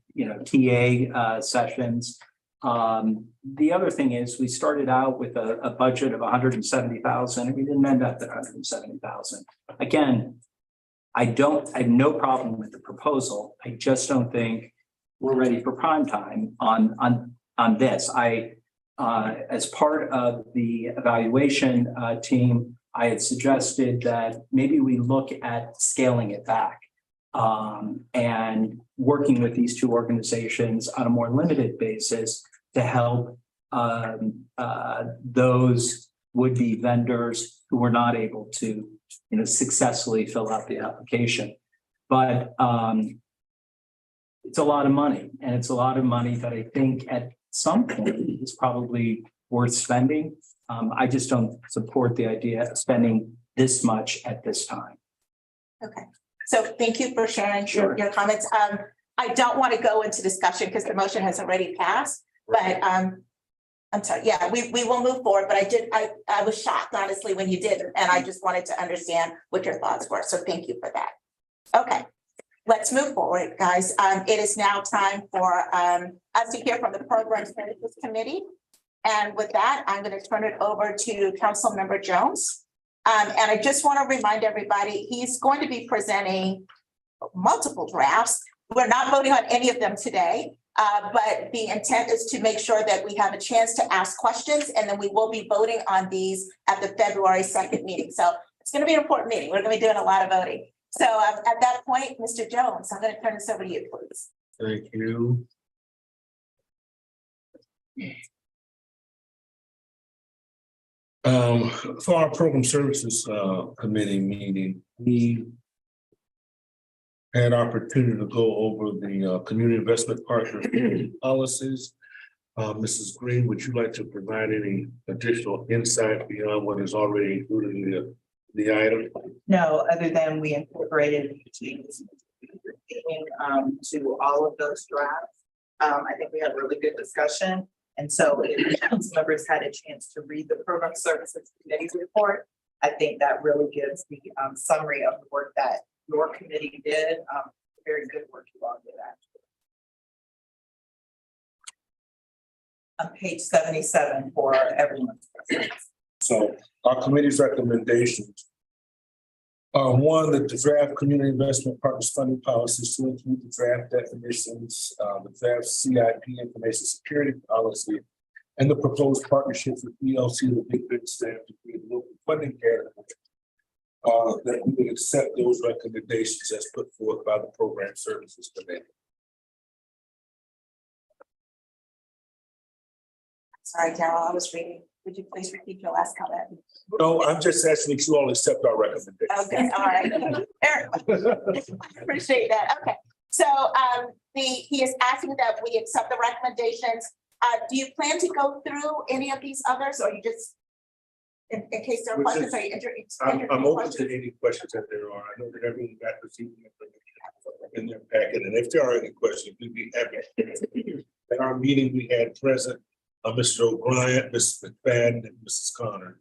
Speaker 6: TA sessions. The other thing is we started out with a budget of 170,000 and we didn't end up at 170,000. Again, I have no problem with the proposal. I just don't think we're ready for prime time on this. As part of the evaluation team, I had suggested that maybe we look at scaling it back and working with these two organizations on a more limited basis to help those would-be vendors who were not able to, successfully fill out the application. But it's a lot of money, and it's a lot of money that I think at some point is probably worth spending. I just don't support the idea of spending this much at this time.
Speaker 1: Okay, so thank you for sharing your comments. I don't want to go into discussion because the motion has already passed, but I'm sorry, yeah, we will move forward, but I was shocked, honestly, when you did, and I just wanted to understand what your thoughts were, so thank you for that. Okay, let's move forward, guys. It is now time for us to hear from the Program Services Committee. And with that, I'm going to turn it over to Councilmember Jones. And I just want to remind everybody, he's going to be presenting multiple drafts. We're not voting on any of them today, but the intent is to make sure that we have a chance to ask questions, and then we will be voting on these at the February 2nd meeting. So it's going to be an important meeting. We're going to be doing a lot of voting. So at that point, Mr. Jones, I'm going to turn this over to you, please.
Speaker 17: Thank you. For our Program Services Committee meeting, we had opportunity to go over the community investment partner policies. Mrs. Green, would you like to provide any additional insight beyond what is already included in the item?
Speaker 7: No, other than we incorporated changes to all of those drafts. I think we had a really good discussion. And so if council members had a chance to read the Program Services Committee's report, I think that really gives the summary of the work that your committee did. Very good work you all did actually. On page 77 for everyone's reference.
Speaker 17: So our committee's recommendations are one, that the draft community investment partners funding policies to include the draft definitions, the draft CIP information security policy, and the proposed partnerships with ELC, the Big Big staff to create local funding category. That we would accept those recommendations as put forth by the Program Services Committee.
Speaker 1: Sorry, Darryl, I was reading. Would you please repeat your last comment?
Speaker 17: No, I'm just asking that you all accept our recommendations.
Speaker 1: Okay, all right. I appreciate that. Okay, so he is asking that we accept the recommendations. Do you plan to go through any of these others, or you just, in case there are questions, are you
Speaker 17: I'm open to any questions that there are. I know that everyone got received in their packet, and if there are any questions, we'd be happy. At our meeting, we had present Mr. O'Brien, Mrs. McFadden, and Mrs. Connor.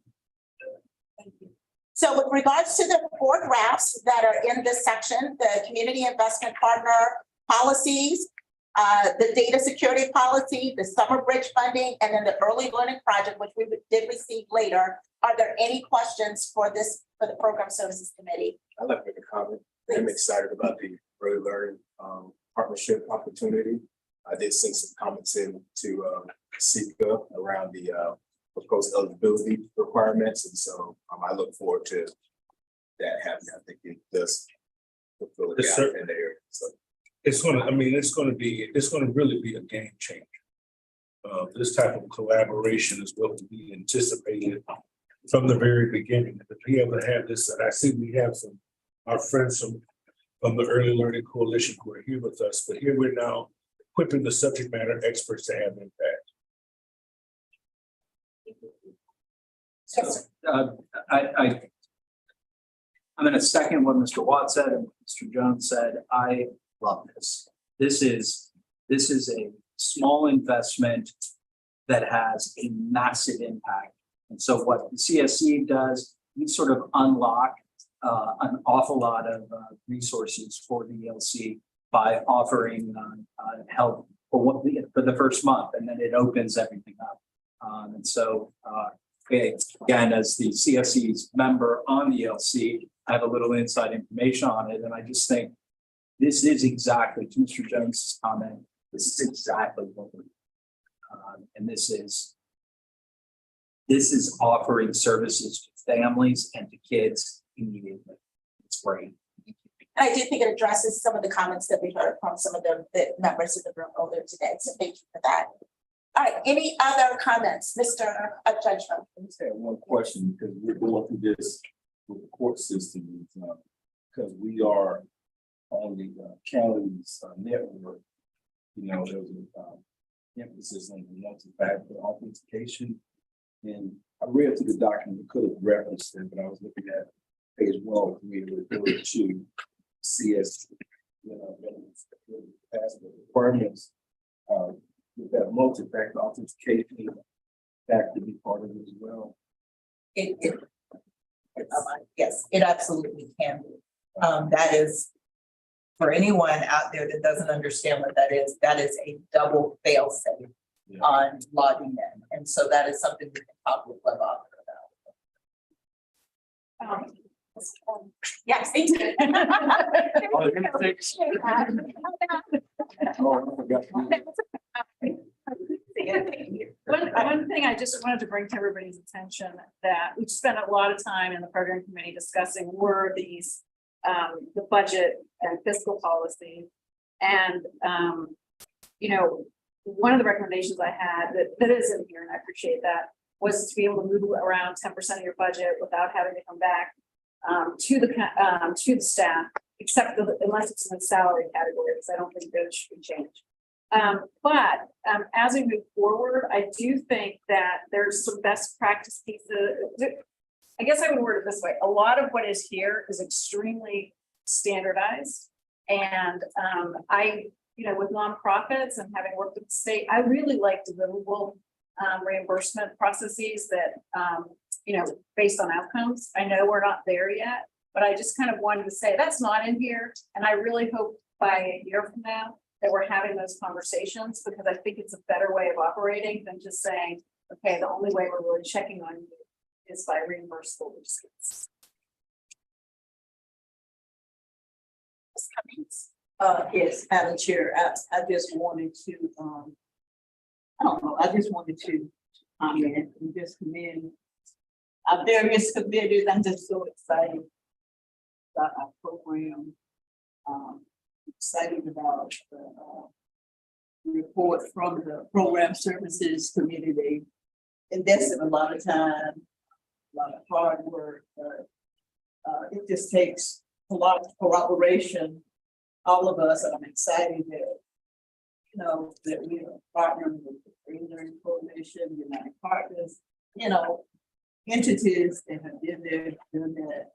Speaker 1: Thank you. So with regards to the 4 drafts that are in this section, the community investment partner policies, the data security policy, the summer bridge funding, and then the early learning project, which we did receive later. Are there any questions for the Program Services Committee?
Speaker 10: I'd like to make a comment. I'm excited about the early learning partnership opportunity. I did send some comments in to CEQA around the proposed eligibility requirements, and so I look forward to that happening. I think it does fulfill the gap in the area. So
Speaker 17: it's gonna, I mean, it's gonna really be a game changer. This type of collaboration is what we anticipated from the very beginning, to be able to have this, and I see we have our friends from the Early Learning Coalition who are here with us, but here we're now equipping the subject matter experts to have impact.
Speaker 6: I'm going to second what Mr. Watt said and what Mr. Jones said. I love this. This is a small investment that has a massive impact. And so what the CSC does, we sort of unlock an awful lot of resources for the ELC by offering help for the first month, and then it opens everything up. And so again, as the CSC's member on the ELC, I have a little inside information on it, and I just think this is exactly, to Mr. Jones's comment, this is exactly what we're doing. And this is offering services to families and to kids immediately. It's great.
Speaker 1: I do think it addresses some of the comments that we heard from some of the members of the room earlier today. So thank you for that. All right, any other comments, Mr. Judge?
Speaker 18: I just have one question, because we're going through this with the court system, because we are on the county's network. You know, there's an emphasis on the multi-factor authentication. And I read through the document, we could have referenced it, but I was looking at page 1 for me to refer to CSC, you know, passport requirements. With that multi-factor authentication, that could be part of it as well.
Speaker 7: Yes, it absolutely can be. That is, for anyone out there that doesn't understand what that is a double fail safe on logging in. And so that is something we can talk with Web Author about.
Speaker 1: Yes, thank you.
Speaker 9: One thing I just wanted to bring to everybody's attention that we spent a lot of time in the program committee discussing were these the budget and fiscal policy. And you know, one of the recommendations I had that isn't here, and I appreciate that, was to be able to move around 10% of your budget without having to come back to the staff, except unless it's in the salary category, because I don't think that should be changed. But as we move forward, I do think that there's some best practice pieces. I guess I would word it this way. A lot of what is here is extremely standardized. And you know, with nonprofits and having worked with the state, I really like deliverable reimbursement processes that, you know, based on outcomes. I know we're not there yet, but I just kind of wanted to say that's not in here. And I really hope by a year from now that we're having those conversations, because I think it's a better way of operating than just saying, okay, the only way we're really checking on you is by reimbursable receipts.
Speaker 3: Yes, Madam Chair, I just wanted to, I just wanted to comment and just commend our various committees. I'm just so excited about our program. Excited about the report from the Program Services Committee. They invested a lot of time, a lot of hard work. It just takes a lot of corroboration, all of us, and I'm excited that, you know, that we are partnering with the Free Learning Coalition, United Partners, you know, entities that have been there, done that,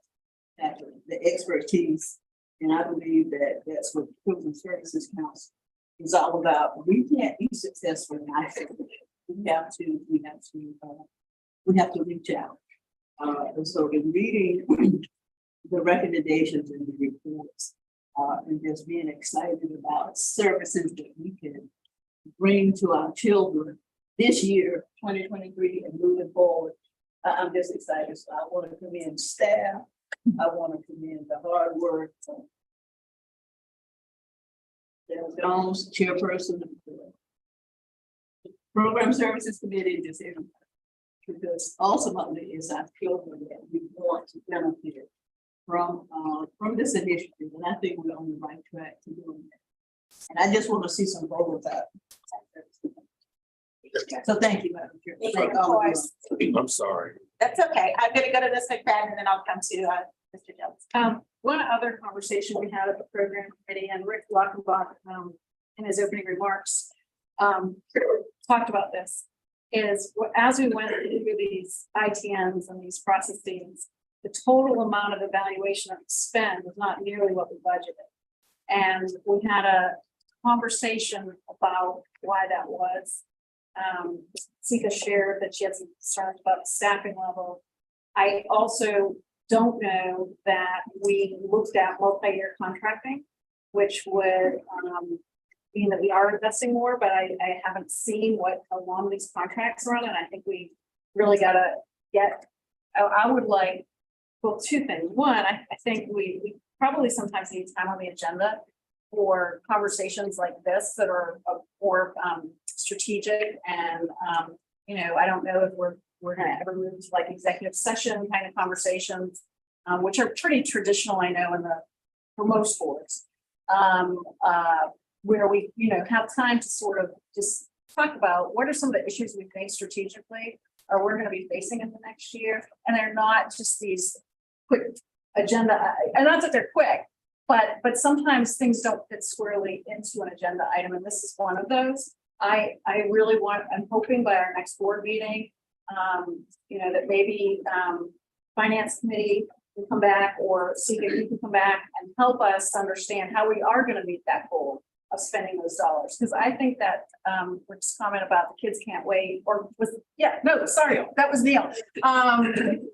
Speaker 3: have the expertise. And I believe that that's what the Program Services Council is all about. We can't be successful in isolation. We have to reach out. And so in reading the recommendations and the reports, and just being excited about services that we can bring to our children this year, 2023, and moving forward, I'm just excited. So I want to commend staff. I want to commend the hard work. Dale Jones, chairperson of the Program Services Committee, just everybody, because ultimately it's our children that we want to benefit from this initiative, and I think we're on the right track to doing that. And I just want to see some growth with that. So thank you, Madam Chair. Thank all of you.
Speaker 17: I'm sorry.
Speaker 1: That's okay. I'm gonna go to Ms. McFadden and then I'll come to Mr. Jones.
Speaker 9: One other conversation we had at the program committee and Rick Lockenbach, in his opening remarks, talked about this, is as we went through these ITNs and these processes, the total amount of evaluation of spend was not nearly what we budgeted. And we had a conversation about why that was. Sika shared that she had some concerns about the staffing level. I also don't know that we looked at multi-year contracting, which would mean that we are investing more, but I haven't seen what a long these contracts run, and I think we really gotta get, I would like, well, two things. One, I think we probably sometimes need time on the agenda for conversations like this that are more strategic and I don't know if we're gonna ever move to like executive session kind of conversations, which are pretty traditional, I know, for most boards, where we have time to sort of just talk about what are some of the issues we face strategically or we're going to be facing in the next year, and they're not just these quick agenda, and not that they're quick, but sometimes things don't fit squarely into an agenda item, and this is one of those. I really I'm hoping by our next board meeting, that maybe finance committee can come back or Sika, you can come back and help us understand how we are going to meet that goal of spending those dollars. Because I think that Rick's comment about the kids can't wait, or that was Neil,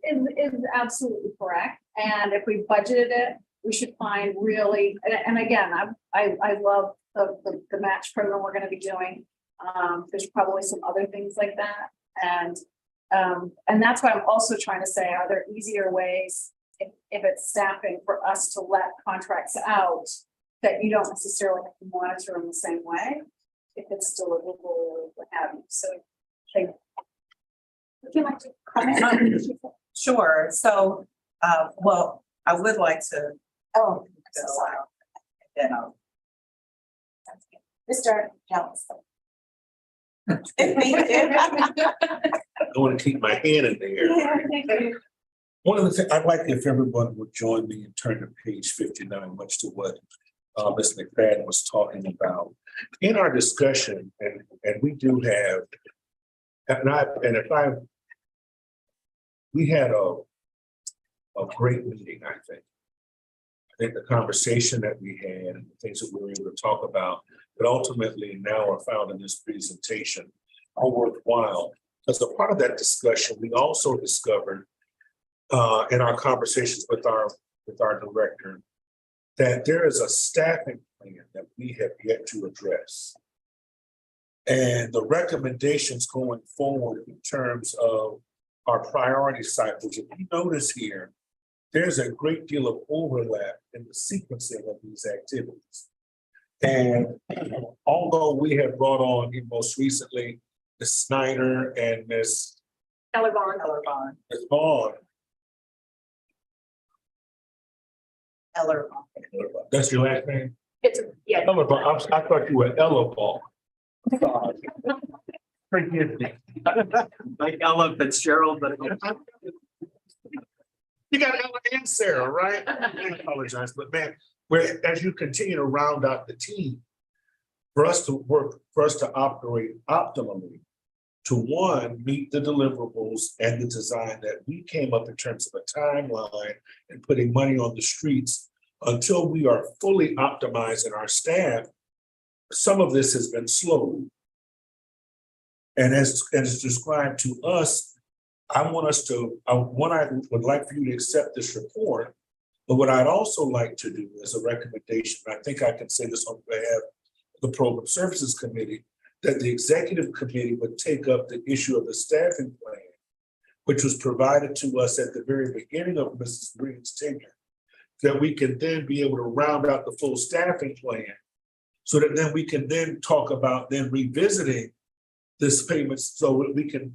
Speaker 9: is absolutely correct. And if we budgeted it, we should find really, and again, I love the match program we're going to be doing. There's probably some other things like that. And that's why I'm also trying to say, are there easier ways if it's staffing for us to let contracts out that you don't necessarily have to monitor in the same way if it's deliverable or what have you. So would you like to comment?
Speaker 7: Sure. So, well, I would like to.
Speaker 1: Oh,
Speaker 7: so then I'll.
Speaker 1: Mr. Jones.
Speaker 17: I want to keep my hand in there. One of the things I'd like if everyone would join me and turn to page 59, much to what Ms. McFadden was talking about. In our discussion, and we do have, we had a great meeting, I think. I think the conversation that we had and the things that we were able to talk about, but ultimately now are found in this presentation are worthwhile. As a part of that discussion, we also discovered in our conversations with our director that there is a staffing plan that we have yet to address. And the recommendations going forward in terms of our priority cycles, if you notice here, there's a great deal of overlap in the sequencing of these activities. And although we have brought on most recently Ms. Snyder and Ms.
Speaker 7: Ellerbond.
Speaker 17: Ms. Vaughn.
Speaker 7: Ellerbond.
Speaker 17: That's your last name?
Speaker 9: Yeah.
Speaker 17: Ellerbond. I thought you were Ellerbond. Forgive me.
Speaker 5: Like Ella Fitzgerald, but.
Speaker 17: You got Ella and Sarah, right? I apologize, but man, as you continue to round out the team, for us to operate optimally, to one, meet the deliverables and the design that we came up in terms of a timeline and putting money on the streets until we are fully optimizing our staff, some of this has been slow. And as described to us, I would like for you to accept this report, but what I'd also like to do as a recommendation, I think I can say this on behalf of the Program Services Committee, that the executive committee would take up the issue of the staffing plan, which was provided to us at the very beginning of Mrs. Green's tenure, that we can then be able to round out the full staffing plan so that then we can then talk about then revisiting this payment so that we can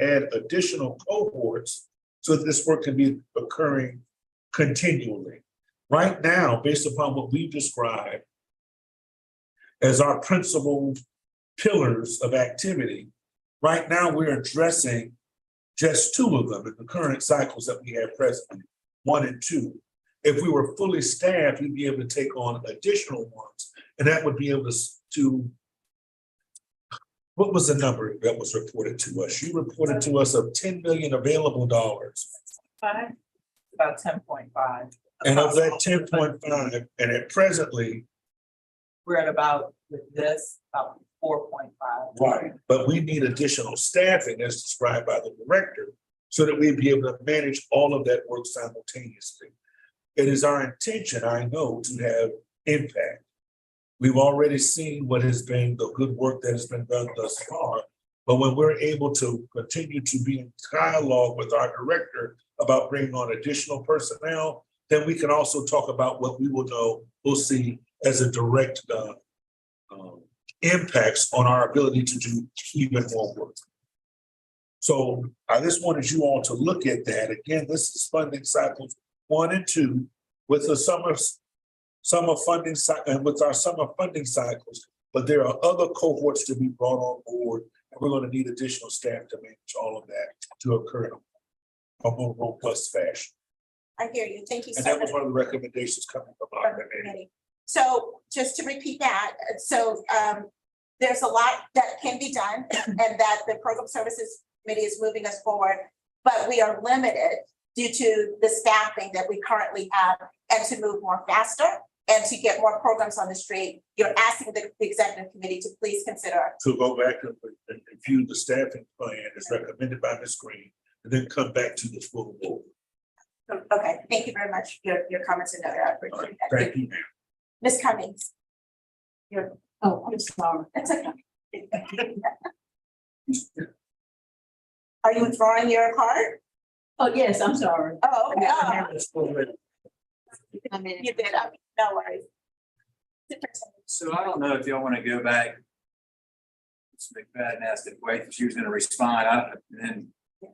Speaker 17: add additional cohorts so that this work can be occurring continually. Right now, based upon what we've described, as our principal pillars of activity. Right now, we're addressing just two of them in the current cycles that we have presently, 1 and 2. If we were fully staffed, we'd be able to take on additional ones, and that would be able to what was the number that was reported to us? You reported to us of 10 million available dollars.
Speaker 7: About 10.5.
Speaker 17: And of that 10.5, and at presently,
Speaker 7: We're at about, with this, about 4.5.
Speaker 17: right, but we need additional staffing as described by the director so that we'd be able to manage all of that work simultaneously. It is our intention, I know, to have impact. We've already seen what has been the good work that has been done thus far, but when we're able to continue to be in dialogue with our director about bringing on additional personnel, then we can also talk about what we we'll see as a direct impacts on our ability to do even more work. So I just wanted you all to look at that. Again, this is funding cycles 1 and 2 with the summer funding and with our summer funding cycles, but there are other cohorts to be brought on board, and we're going to need additional staff to manage all of that to occur in a more robust fashion.
Speaker 1: I hear you. Thank you
Speaker 17: And
Speaker 1: so
Speaker 17: that
Speaker 1: much.
Speaker 17: was one of the recommendations coming from our committee.
Speaker 1: So just to repeat that, there's a lot that can be done and that the Program Services Committee is moving us forward, but we are limited due to the staffing that we currently have, and to move more faster and to get more programs on the street. You're asking the executive committee to please consider.
Speaker 17: To go back and review the staffing plan as recommended by Ms. Green, and then come back to the full board.
Speaker 1: Okay, thank you very much for your comments and notes. I appreciate that.
Speaker 17: Thank you, ma'am.
Speaker 1: Ms. Cummings. I'm sorry. That's okay. Are you withdrawing your card?
Speaker 3: Oh, yes, I'm sorry.
Speaker 1: Oh, okay.
Speaker 3: I mean,
Speaker 1: You did, no worries.
Speaker 6: So I don't know if y'all want to go back. Ms. McFadden asked if wait, she was going to respond. And then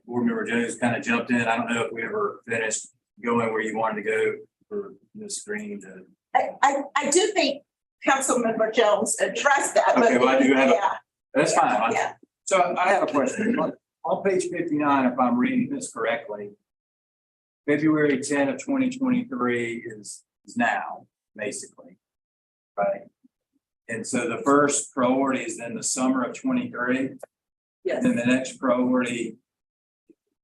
Speaker 6: Board Member Jones kind of jumped in. I don't know if we ever finished going where you wanted to go for Ms. Green to.
Speaker 1: I do think Councilmember Jones addressed that.
Speaker 6: Okay, well, I do have,
Speaker 1: Yeah.
Speaker 6: that's fine.
Speaker 1: Yeah.
Speaker 6: So I have a question. On page 59, if I'm reading this correctly, February 10 of 2023 is now, basically, right? And so the first priority is in the summer of 23.
Speaker 7: Yes.
Speaker 6: And then the next priority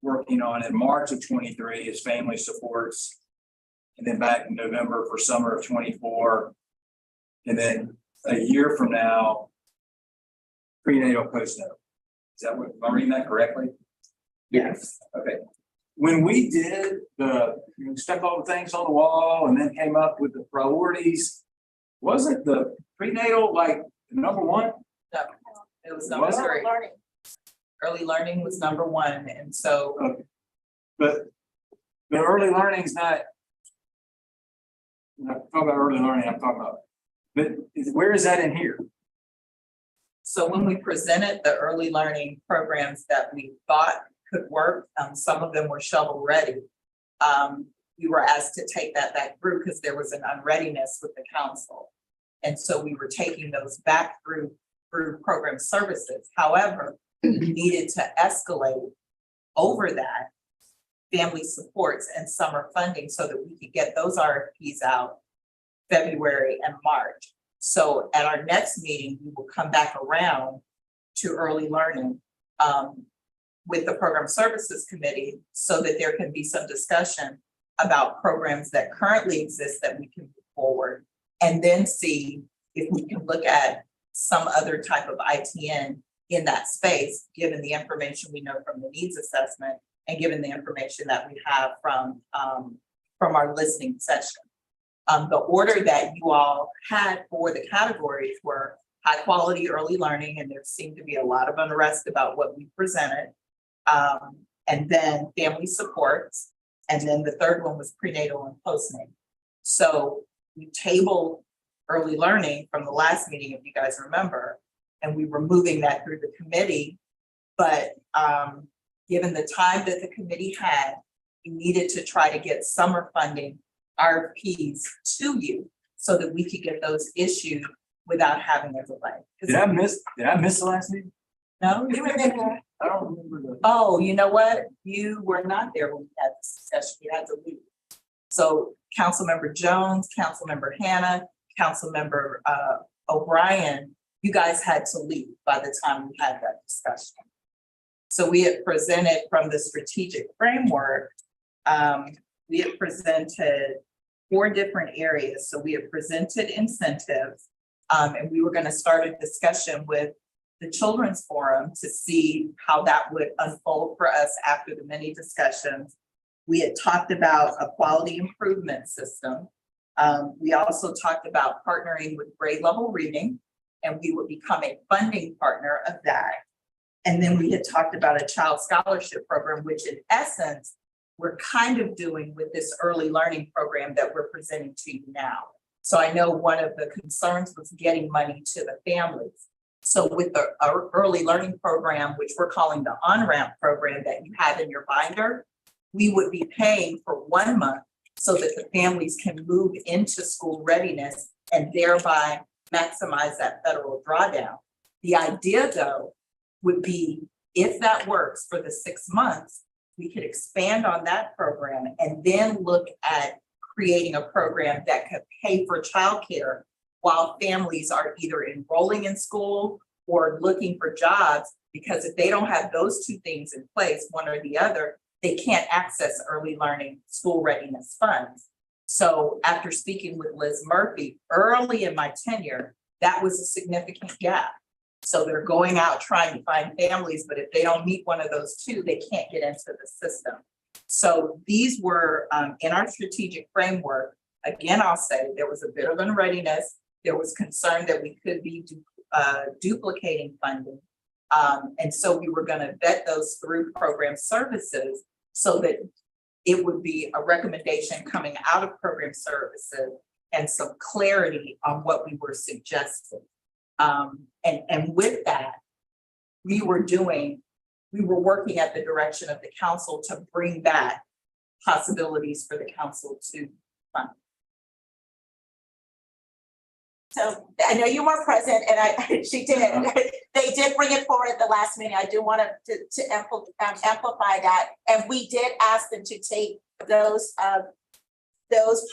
Speaker 6: working on in March of 23 is family supports. And then back in November for summer of 24. And then a year from now, prenatal postnatal. Is that what, am I reading that correctly?
Speaker 7: Yes.
Speaker 6: Okay. When we did stuck all the things on the wall and then came up with the priorities, wasn't the prenatal like number one?
Speaker 7: No, it was number 3. Early learning was number 1, and so.
Speaker 6: Okay. But the early learning is not. When I talk about early learning, I'm talking about, but where is that in here?
Speaker 7: So when we presented the early learning programs that we thought could work, some of them were shovel ready. We were asked to take that back through because there was an unreadiness with the council. And so we were taking those back through program services. However, we needed to escalate over that family supports and summer funding so that we could get those RFPs out February and March. So at our next meeting, we will come back around to early learning with the Program Services Committee so that there can be some discussion about programs that currently exist that we can move forward, and then see if we can look at some other type of ITN in that space, given the information we know from the needs assessment and given the information that we have from our listening session. The order that you all had for the categories were high quality early learning, and there seemed to be a lot of unrest about what we presented. And then family supports, and then the third one was prenatal and postnatal. So we tabled early learning from the last meeting, if you guys remember, and we were moving that through the committee. But given the time that the committee had, we needed to try to get summer funding RFPs to you so that we could get those issued without having a delay.
Speaker 18: Did I miss the last meeting?
Speaker 7: No, you were there.
Speaker 18: I don't remember the.
Speaker 7: Oh, you know what? You were not there when we had this discussion. You had to leave. So Councilmember Jones, Councilmember Hannah, Councilmember O'Brien, you guys had to leave by the time we had that discussion. So we had presented from the strategic framework, we had presented 4 different areas. So we had presented incentives, and we were going to start a discussion with the Children's Forum to see how that would unfold for us after the many discussions. We had talked about a quality improvement system. We also talked about partnering with grade level reading, and we would become a funding partner of that. And then we had talked about a child scholarship program, which in essence, we're kind of doing with this early learning program that we're presenting to you now. So I know one of the concerns was getting money to the families. So with the early learning program, which we're calling the on-ramp program that you have in your binder, we would be paying for 1 month so that the families can move into school readiness and thereby maximize that federal drawdown. The idea though would be, if that works for the 6 months, we could expand on that program and then look at creating a program that could pay for childcare while families are either enrolling in school or looking for jobs, because if they don't have those 2 things in place, one or the other, they can't access early learning school readiness funds. So after speaking with Liz Murphy early in my tenure, that was a significant gap. So they're going out trying to find families, but if they don't meet one of those 2, they can't get into the system. So these were in our strategic framework. Again, I'll say there was a bit of unreadiness. There was concern that we could be duplicating funding. And so we were going to vet those through program services so that it would be a recommendation coming out of program services and some clarity on what we were suggesting. And with that, we were working at the direction of the council to bring back possibilities for the council to fund.
Speaker 1: So I know you weren't present, and she did. They did bring it forward at the last meeting. I do want to amplify that. And we did ask them to take those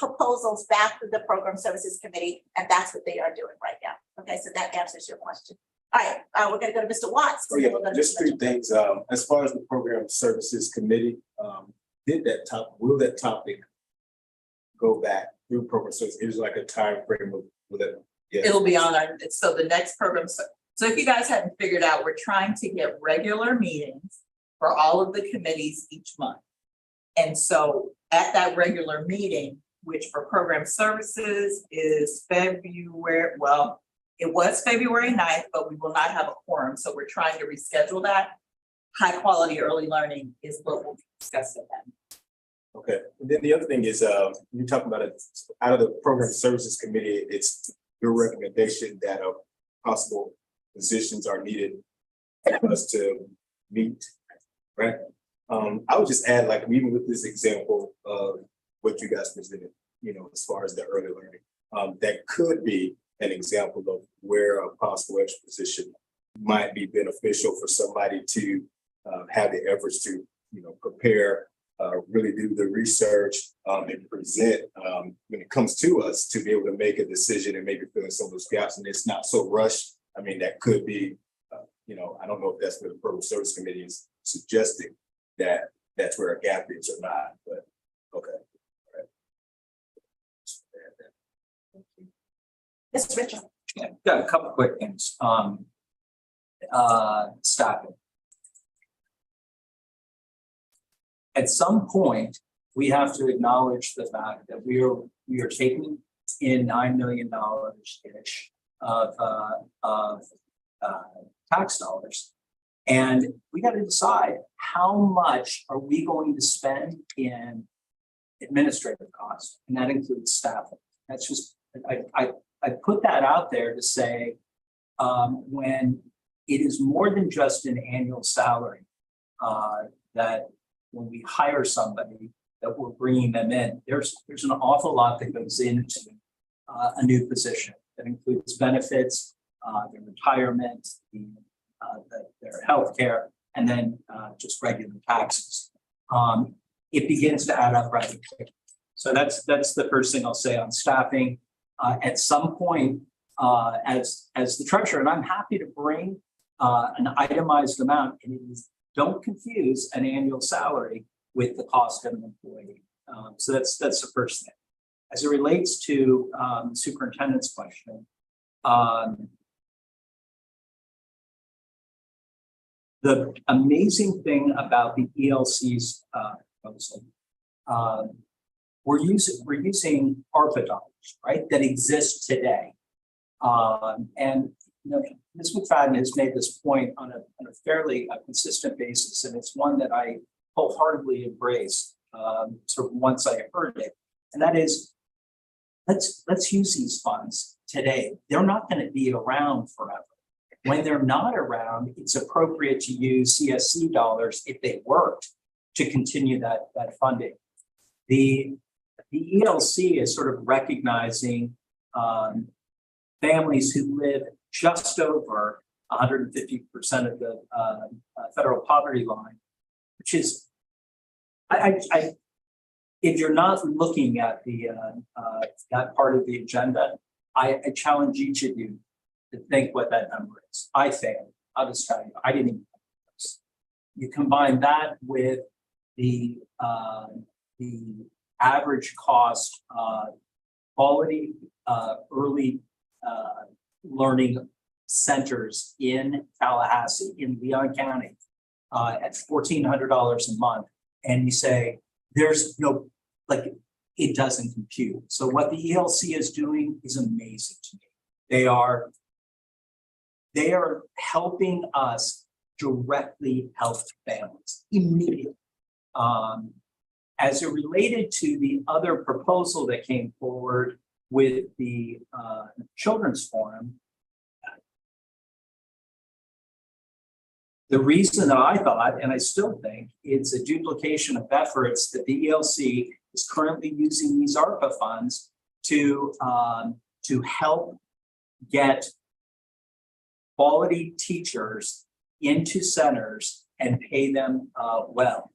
Speaker 1: proposals back to the Program Services Committee, and that's what they are doing right now. Okay, so that answers your question. All right, we're gonna go to Mr. Watts.
Speaker 17: Oh, yeah, just 3 things. As far as the Program Services Committee, will that topic go back through Program Services? It was like a time frame of that. Yeah.
Speaker 7: It'll be on our, so the next program. So if you guys hadn't figured out, we're trying to get regular meetings for all of the committees each month. And so at that regular meeting, which for program services is February, well, it was February 9th, but we will not have a quorum. So we're trying to reschedule that. High quality early learning is what we'll discuss at that.
Speaker 17: Okay, and then the other thing is, you talk about it out of the Program Services Committee, it's your recommendation that possible positions are needed for us to meet, right? I would just add, like, even with this example of what you guys presented, as far as the early learning, that could be an example of where a possible extra position might be beneficial for somebody to have the efforts to, prepare, really do the research and present when it comes to us to be able to make a decision and maybe fill in some of those gaps, and it's not so rushed. I mean, that could be, I don't know if that's what the Program Service Committee is suggesting, that that's where a gap is or not, but okay.
Speaker 1: Mr. Richard.
Speaker 6: Yeah, got a couple quick things. Staffing. At some point, we have to acknowledge the fact that we are taking in $9 million ish of tax dollars, and we got to decide how much are we going to spend in administrative costs, and that includes staffing. That's just I put that out there to say when it is more than just an annual salary, that when we hire somebody that we're bringing them in, there's an awful lot that goes into a new position. that includes benefits, their retirement, their healthcare, and then just regular taxes. It begins to add up rather quickly. So that's the first thing I'll say on staffing. At some point, as the treasurer, and I'm happy to bring an itemized amount, and it is, don't confuse an annual salary with the cost of an employee. So that's the first thing. As it relates to the superintendent's question, the amazing thing about the ELC's proposal, we're using ARPA dollars, right, that exist today. And you know, Ms. McFadden has made this point on a fairly consistent basis, and it's one that I wholeheartedly embrace sort of once I heard it, and that is, let's use these funds today. They're not going to be around forever. When they're not around, it's appropriate to use CSC dollars if they worked to continue that funding. The ELC is sort of recognizing families who live just over 150% of the federal poverty line, which is, if you're not looking at the that part of the agenda, I challenge each of you to think what that number is. I failed. I'll just tell you, I didn't even know this. You combine that with the average cost quality early learning centers in Tallahassee, in Leon County, at $1,400 a month, and you say there's no, like, it doesn't compute. So what the ELC is doing is amazing to me. They are helping us directly help families immediately. As it related to the other proposal that came forward with the Children's Forum, the reason that I thought, and I still think, it's a duplication of efforts that the ELC is currently using these ARPA funds to help get quality teachers into centers and pay them well.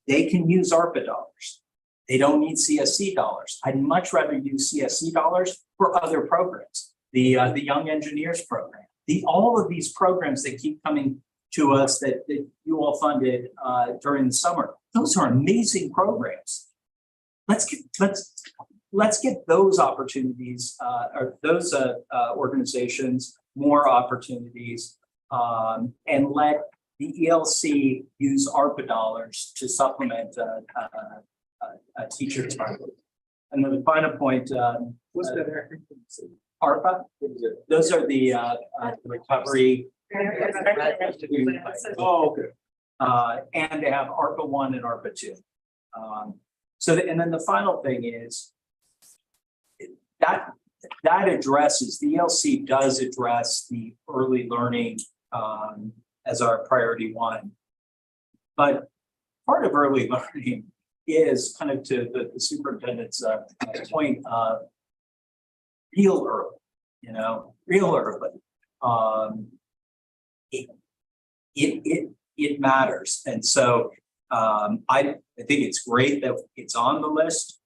Speaker 6: They can use ARPA dollars. They don't need CSC dollars. I'd much rather use CSC dollars for other programs. The Young Engineers Program, all of these programs that keep coming to us that you all funded during the summer. Those are amazing programs. Let's get those opportunities or those organizations more opportunities, and let the ELC use ARPA dollars to supplement teacher time. And then the final point, what's that acronym? ARPA. Those are the recovery. Oh, okay. And they have ARPA 1 and ARPA 2. And then the final thing is that addresses, the ELC does address the early learning as our priority 1. But part of early learning is kind of to the superintendent's point of real early, real early. It matters. And so I think it's great that it's on the list.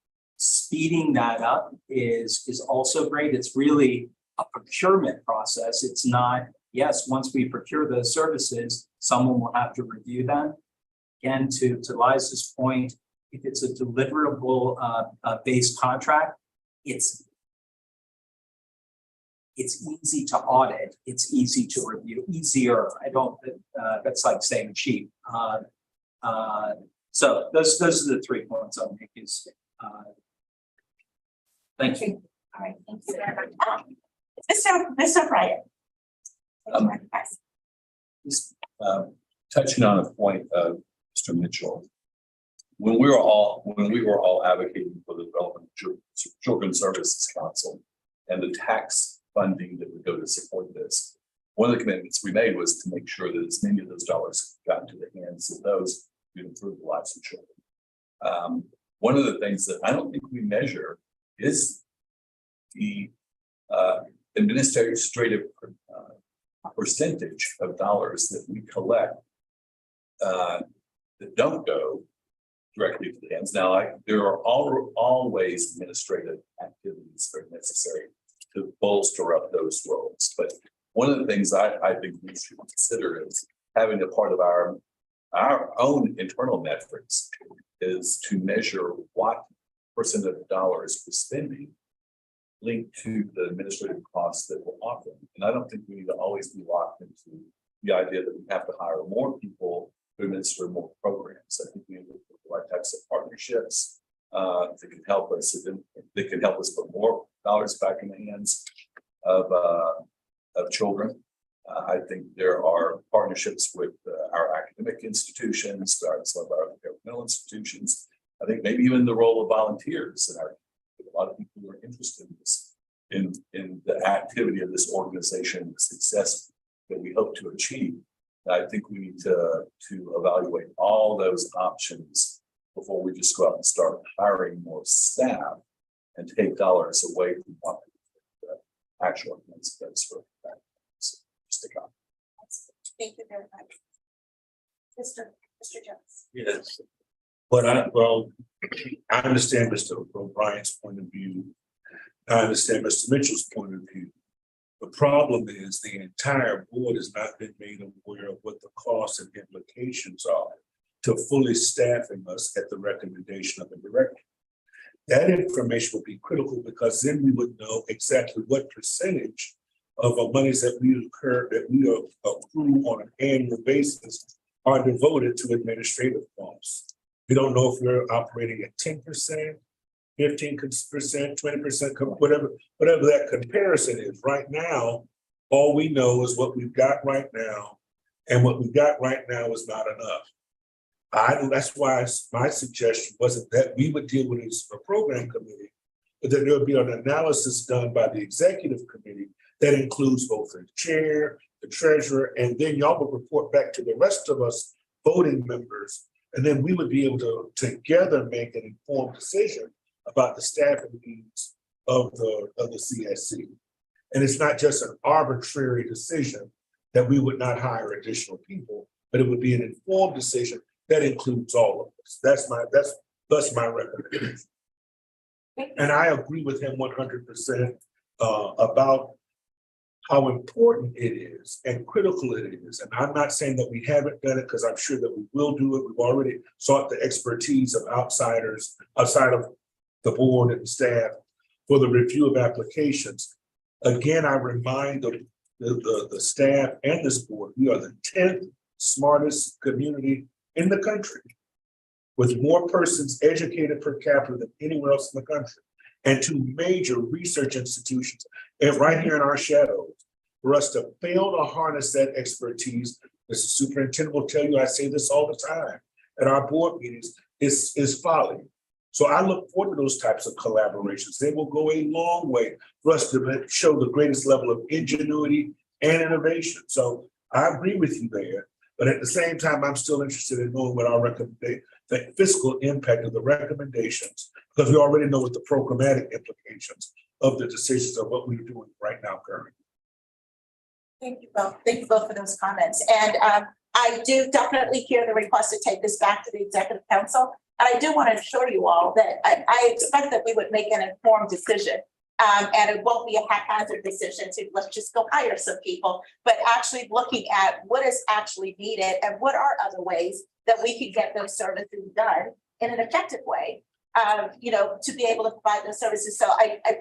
Speaker 6: Speeding that up is also great. It's really a procurement process. It's not, yes, once we procure those services, someone will have to review them. Again, to Liza's point, if it's a deliverable based contract, it's easy to audit. It's easy to review, easier. That's like saying cheap. So those are the 3 points I'll make is, thank you.
Speaker 1: All right, thank you very much. Mr. Bryant.
Speaker 18: Just touching on a point of Mr. Mitchell. When we were all advocating for the development of Children's Services Council and the tax funding that would go to support this, one of the commitments we made was to make sure that as many of those dollars got into the hands of those who improve the lives of children. One of the things that I don't think we measure is the administrative percentage of dollars that we collect that don't go directly to the hands. Now, there are always administrative activities that are necessary to bolster up those roles. But one of the things I think we should consider is having a part of our own internal metrics is to measure what percent of dollars we're spending linked to the administrative costs that we're offering. And I don't think we need to always be locked into the idea that we have to hire more people to administer more programs. I think we need to look for the right types of partnerships that can help us. That can help us put more dollars back in the hands of children. I think there are partnerships with our academic institutions, some of our governmental institutions. I think maybe even the role of volunteers and a lot of people who are interested in this, in the activity of this organization, the success that we hope to achieve. I think we need to evaluate all those options before we just go out and start hiring more staff and take dollars away from what the actual expense for that. So just a comment.
Speaker 1: Thank you very much. Mr. Jones.
Speaker 17: Yes. But I understand Mr. O'Brien's point of view. I understand Mr. Mitchell's point of view. The problem is the entire board has not been made aware of what the costs and implications are to fully staffing us at the recommendation of the director. That information would be critical because then we would know exactly what percentage of the monies that we accrue on an annual basis are devoted to administrative costs. We don't know if we're operating at 10%, 15%, 20%, whatever that comparison is. Right now, all we know is what we've got right now, and what we've got right now is not enough. That's why my suggestion wasn't that we would deal with it as a program committee, but that there would be an analysis done by the executive committee that includes both the chair, the treasurer, and then y'all would report back to the rest of us voting members. And then we would be able to together make an informed decision about the staffing needs of the CSC. And it's not just an arbitrary decision that we would not hire additional people, but it would be an informed decision that includes all of us. That's my recommendation. And I agree with him 100% about how important it is and critical it is. And I'm not saying that we haven't done it, because I'm sure that we will do it. We've already sought the expertise of outsiders outside of the board and staff for the review of applications. Again, I remind the staff and this board, we are the 10th smartest community in the country, with more persons educated per capita than anywhere else in the country, and 2 major research institutions, and right here in our shadows. For us to fail to harness that expertise, Mr. Superintendent will tell you, I say this all the time at our board meetings, is folly. So I look forward to those types of collaborations. They will go a long way for us to show the greatest level of ingenuity and innovation. So I agree with you there, but at the same time, I'm still interested in knowing what our the fiscal impact of the recommendations, because we already know what the programmatic implications of the decisions of what we're doing right now currently.
Speaker 1: Thank you both. Thank you both for those comments. And I do definitely hear the request to take this back to the executive council. And I do want to assure you all that I expect that we would make an informed decision. And it won't be a haphazard decision to let's just go hire some people, but actually looking at what is actually needed and what are other ways that we can get those services done in an effective way, to be able to provide those services. So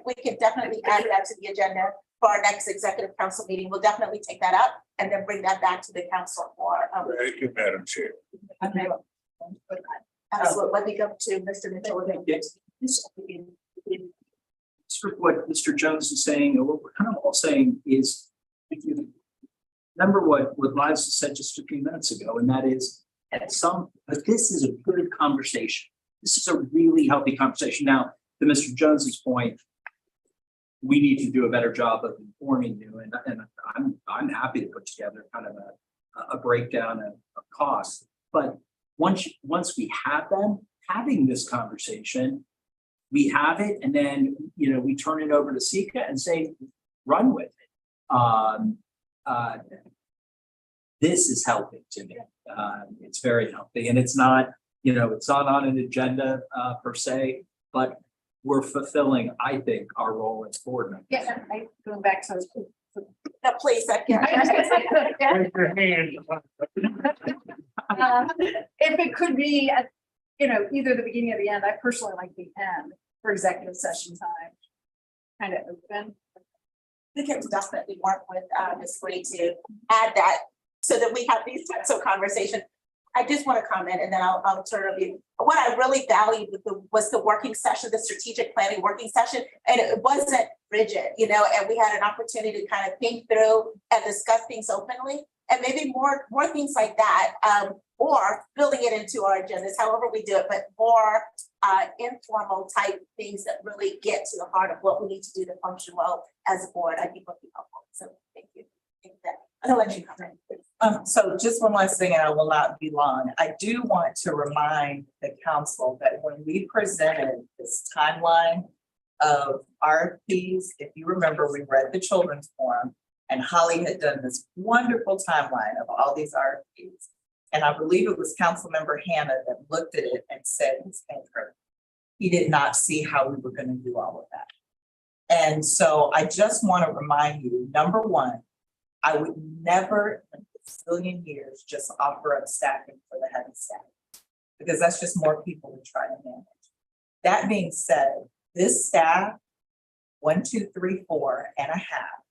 Speaker 1: we can definitely add that to the agenda for our next executive council meeting. We'll definitely take that up and then bring that back to the council for.
Speaker 17: Thank you, Madam Chair.
Speaker 1: Okay. Absolutely. Let me go to Mr. Mitchell.
Speaker 6: Sort of what Mr. Jones is saying, or what we're kind of all saying is, if you remember what Liza said just a few minutes ago, and that is, but this is a good conversation. This is a really healthy conversation. Now, to Mr. Jones's point, we need to do a better job of informing you, and I'm happy to put together kind of a breakdown of costs. But once we have them having this conversation, we have it, and then we turn it over to Sika and say, run with it. This is helping to me. It's very helping, and it's not, it's not on an agenda per se, but we're fulfilling, I think, our role as board members.
Speaker 9: Yeah, going back to.
Speaker 1: No, please, I can't.
Speaker 9: If it could be at, either the beginning or the end, I personally like the end for executive session time. Kind of open.
Speaker 1: We can definitely work with Ms. Lee to add that so that we have these types of conversations. I just want to comment and then I'll turn it over to you. What I really valued was the working session, the strategic planning working session, and it wasn't rigid, and we had an opportunity to kind of think through and discuss things openly, and maybe more things like that, or building it into our agendas, however we do it, but more informal type things that really get to the heart of what we need to do to function well as a board. I think would be helpful. So thank you. I'll let you comment.
Speaker 7: So just one last thing, and I will not be long. I do want to remind the council that when we presented this timeline of RFPs, if you remember, we read the children's forum and Holly had done this wonderful timeline of all these RFPs. And I believe it was Councilmember Hannah that looked at it and said, he did not see how we were going to do all of that. And so I just want to remind you, number one, I would never in a zillion years just offer up staffing for the heavy staff, because that's just more people to try to manage. That being said, this staff, 1, 2, 3, 4 and a half,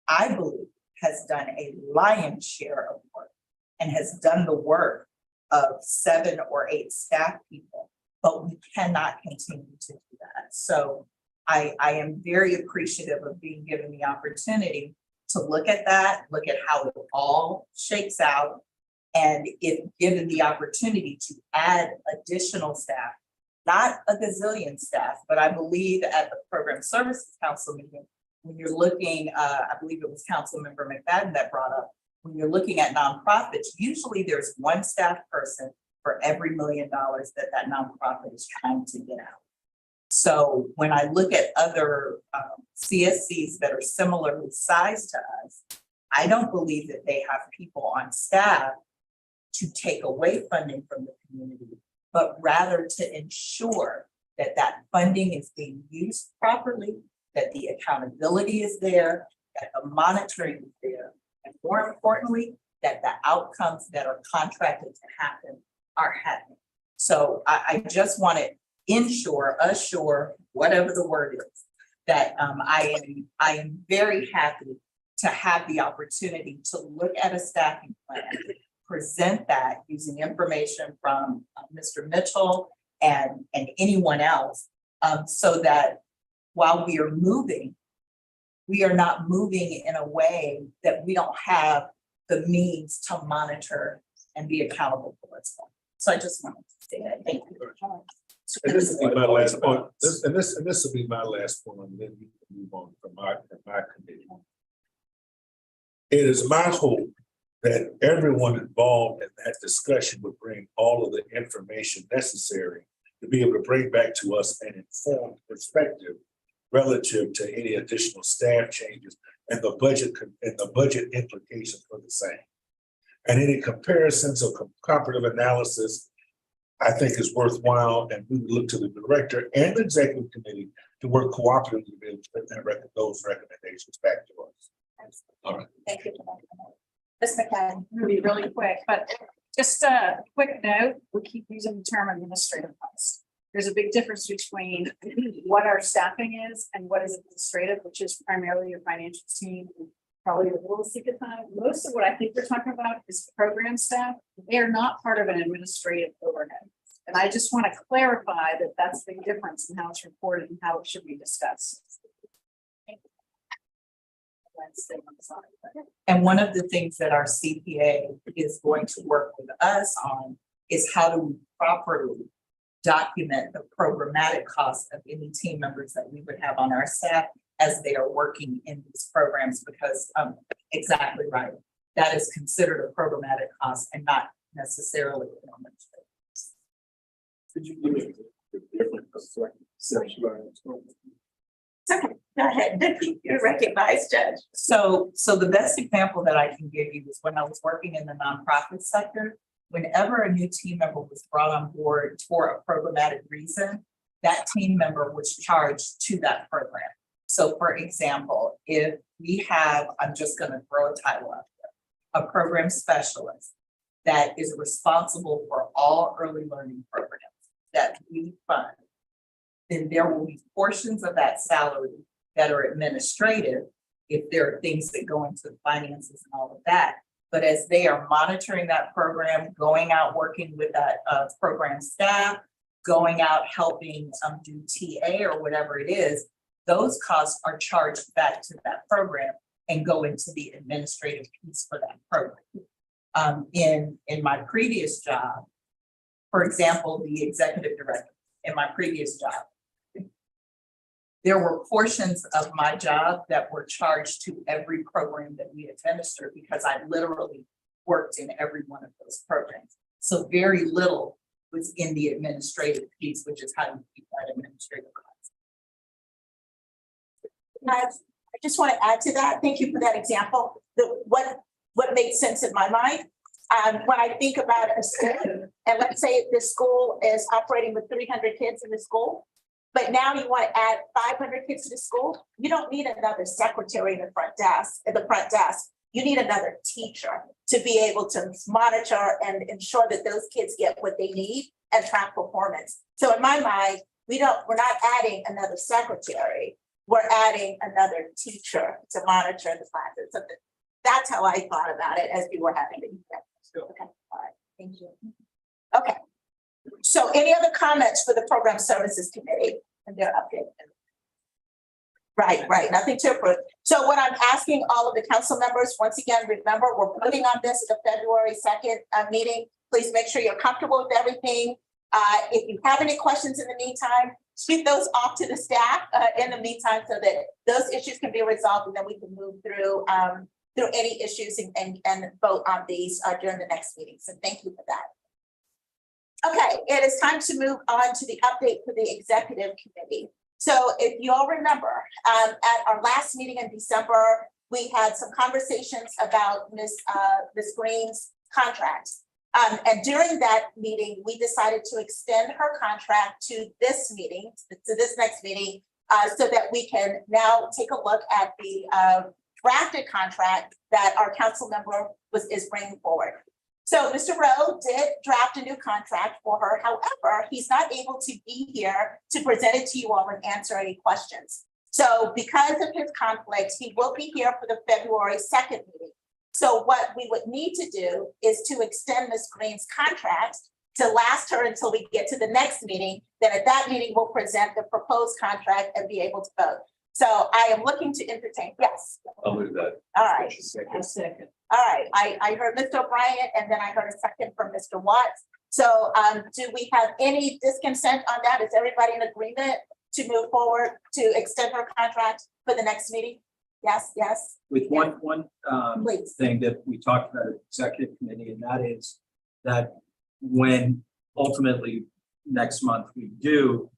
Speaker 7: I believe has done a lion's share of work and has done the work of 7 or 8 staff people, but we cannot continue to do that. So I am very appreciative of being given the opportunity to look at that, look at how it all shakes out. And if given the opportunity to add additional staff, not a gazillion staff, but I believe at the Program Services Council meeting, when you're looking, I believe it was Councilmember McFadden that brought up, when you're looking at nonprofits, usually there's 1 staff person for every $1 million that nonprofit is trying to get out. So when I look at other CSCs that are similarly sized to us, I don't believe that they have people on staff to take away funding from the community, but rather to ensure that that funding is being used properly, that the accountability is there, that the monitoring is there, and more importantly, that the outcomes that are contracted to happen are happening. So I just want to assure, whatever the word is, that I am very happy to have the opportunity to look at a staffing plan, present that using information from Mr. Mitchell and anyone else, so that while we are moving, we are not moving in a way that we don't have the means to monitor and be accountable for what's going on. So I just wanted to say that. Thank you.
Speaker 17: And this will be my last point. This will be my last point, and then we can move on from my committee. It is my hope that everyone involved in that discussion would bring all of the information necessary to be able to bring back to us an informed perspective relative to any additional staff changes and the budget implications for the same. And any comparisons or comparative analysis, I think is worthwhile, and we would look to the director and the executive committee to work cooperatively to be able to put those recommendations back to us. All right.
Speaker 1: Thank you. Ms. McFadden.
Speaker 9: It'll be really quick, but just a quick note, we keep using the term administrative costs. There's a big difference between what our staffing is and what is administrative, which is primarily your financial team, and probably the little secret time. Most of what I think we're talking about is program staff. They are not part of an administrative overhead. And I just want to clarify that that's the difference in how it's reported and how it should be discussed.
Speaker 7: And one of the things that our CPA is going to work with us on is how do we properly document the programmatic costs of any team members that we would have on our staff as they are working in these programs, because exactly right. That is considered a programmatic cost and not necessarily an administrative.
Speaker 17: Could you give me the difference?
Speaker 1: Okay,
Speaker 7: Go ahead, you're recognized, Judge. So the best example that I can give you is when I was working in the nonprofit sector. Whenever a new team member was brought on board for a programmatic reason, that team member was charged to that program. So for example, if we have, I'm just gonna throw a title out there, a program specialist that is responsible for all early learning programs that we fund, then there will be portions of that salary that are administrative if there are things that go into the finances and all of that. But as they are monitoring that program, going out, working with that program staff, going out, helping do TA or whatever it is, those costs are charged back to that program and go into the administrative piece for that program. In my previous job, for example, the executive director in my previous job, there were portions of my job that were charged to every program that we administered because I literally worked in every one of those programs. So very little was in the administrative piece, which is how you keep that administrative cost.
Speaker 1: I just want to add to that. Thank you for that example. What makes sense in my mind, when I think about a school, and let's say this school is operating with 300 kids in the school, but now you want to add 500 kids to the school, you don't need another secretary in the front desk. You need another teacher to be able to monitor and ensure that those kids get what they need and track performance. So in my mind, we're not adding another secretary. We're adding another teacher to monitor the classes. So that's how I thought about it as we were having the event. Okay, all right, thank you. Okay, so any other comments for the Program Services Committee and their update? Right, nothing to approve. So what I'm asking all of the council members, once again, remember, we're putting on this at the February 2nd meeting. Please make sure you're comfortable with everything. If you have any questions in the meantime, shoot those off to the staff in the meantime so that those issues can be resolved and then we can move through any issues and vote on these during the next meeting. So thank you for that. Okay, it is time to move on to the update for the executive committee. So if you all remember, at our last meeting in December, we had some conversations about Ms. Green's contracts. And during that meeting, we decided to extend her contract to this meeting, to this next meeting, so that we can now take a look at the drafted contract that our council member is bringing forward. So Mr. Rowe did draft a new contract for her. However, he's not able to be here to present it to you all and answer any questions. So because of his conflicts, he will be here for the February 2nd meeting. So what we would need to do is to extend Ms. Green's contract to last her until we get to the next meeting. Then at that meeting, we'll present the proposed contract and be able to vote. So I am looking to entertain, yes.
Speaker 18: I'll move that.
Speaker 1: All right.
Speaker 3: A second.
Speaker 1: All right, I heard Mr. O'Brien and then I heard a second from Mr. Watts. So do we have any disconsent on that? Is everybody in agreement to move forward to extend her contract for the next meeting? Yes, yes.
Speaker 6: With one
Speaker 1: Please.
Speaker 6: thing that we talked about at the executive committee, and that is that when ultimately next month we do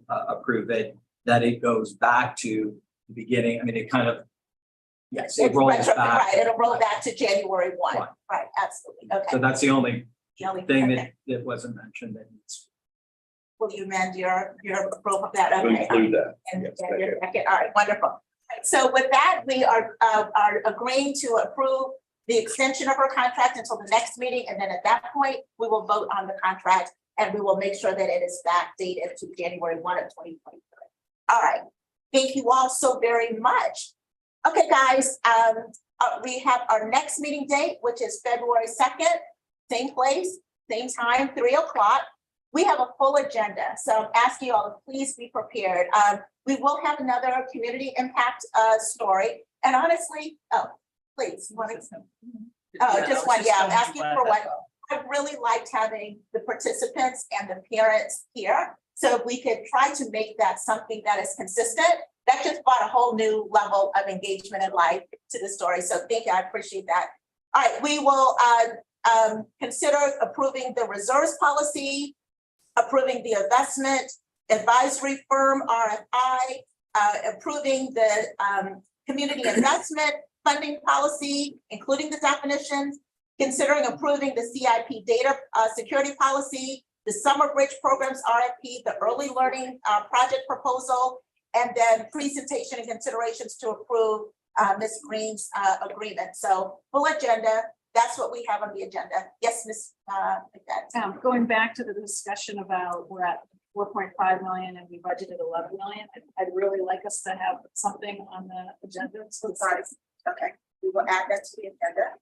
Speaker 6: approve it, that it goes back to the beginning. I mean, it kind of, yes, it rolls back.
Speaker 1: Right, it'll roll back to January 1. Right, absolutely. Okay.
Speaker 6: So that's the only thing
Speaker 1: okay.
Speaker 6: that wasn't mentioned. That it's,
Speaker 1: Will you amend your approval of that?
Speaker 18: We'll
Speaker 1: Okay.
Speaker 18: include that.
Speaker 1: And
Speaker 18: Yes,
Speaker 1: and
Speaker 18: thank
Speaker 1: your
Speaker 18: you.
Speaker 1: second. All right, wonderful. All right, so with that, we are agreeing to approve the extension of her contract until the next meeting. And then at that point, we will vote on the contract and we will make sure that it is backdated to January 1 of 2023. All right, thank you all so very much. Okay, guys, we have our next meeting date, which is February 2nd, same place, same time, 3 o'clock. We have a full agenda, so I'm asking you all to please be prepared. We will have another community impact story. And honestly, please, you want to? Oh, just one, yeah, I'm asking for one. I really liked having the participants and the parents here. So if we could try to make that something that is consistent, that just brought a whole new level of engagement and life to the story. So thank you, I appreciate that. All right, we will consider approving the reserves policy, approving the investment advisory firm RFI, approving the community investment funding policy, including the definitions, considering approving the CIP data security policy, the summer bridge programs RFP, the early learning project proposal, and then presentation and considerations to approve Ms. Green's agreement. So full agenda, that's what we have on the agenda. Yes, Ms. McFadden.
Speaker 9: Going back to the discussion about we're at 4.5 million and we budgeted 11 million, I'd really like us to have something on the agenda. So
Speaker 1: Sorry. Okay, we will add that to the agenda.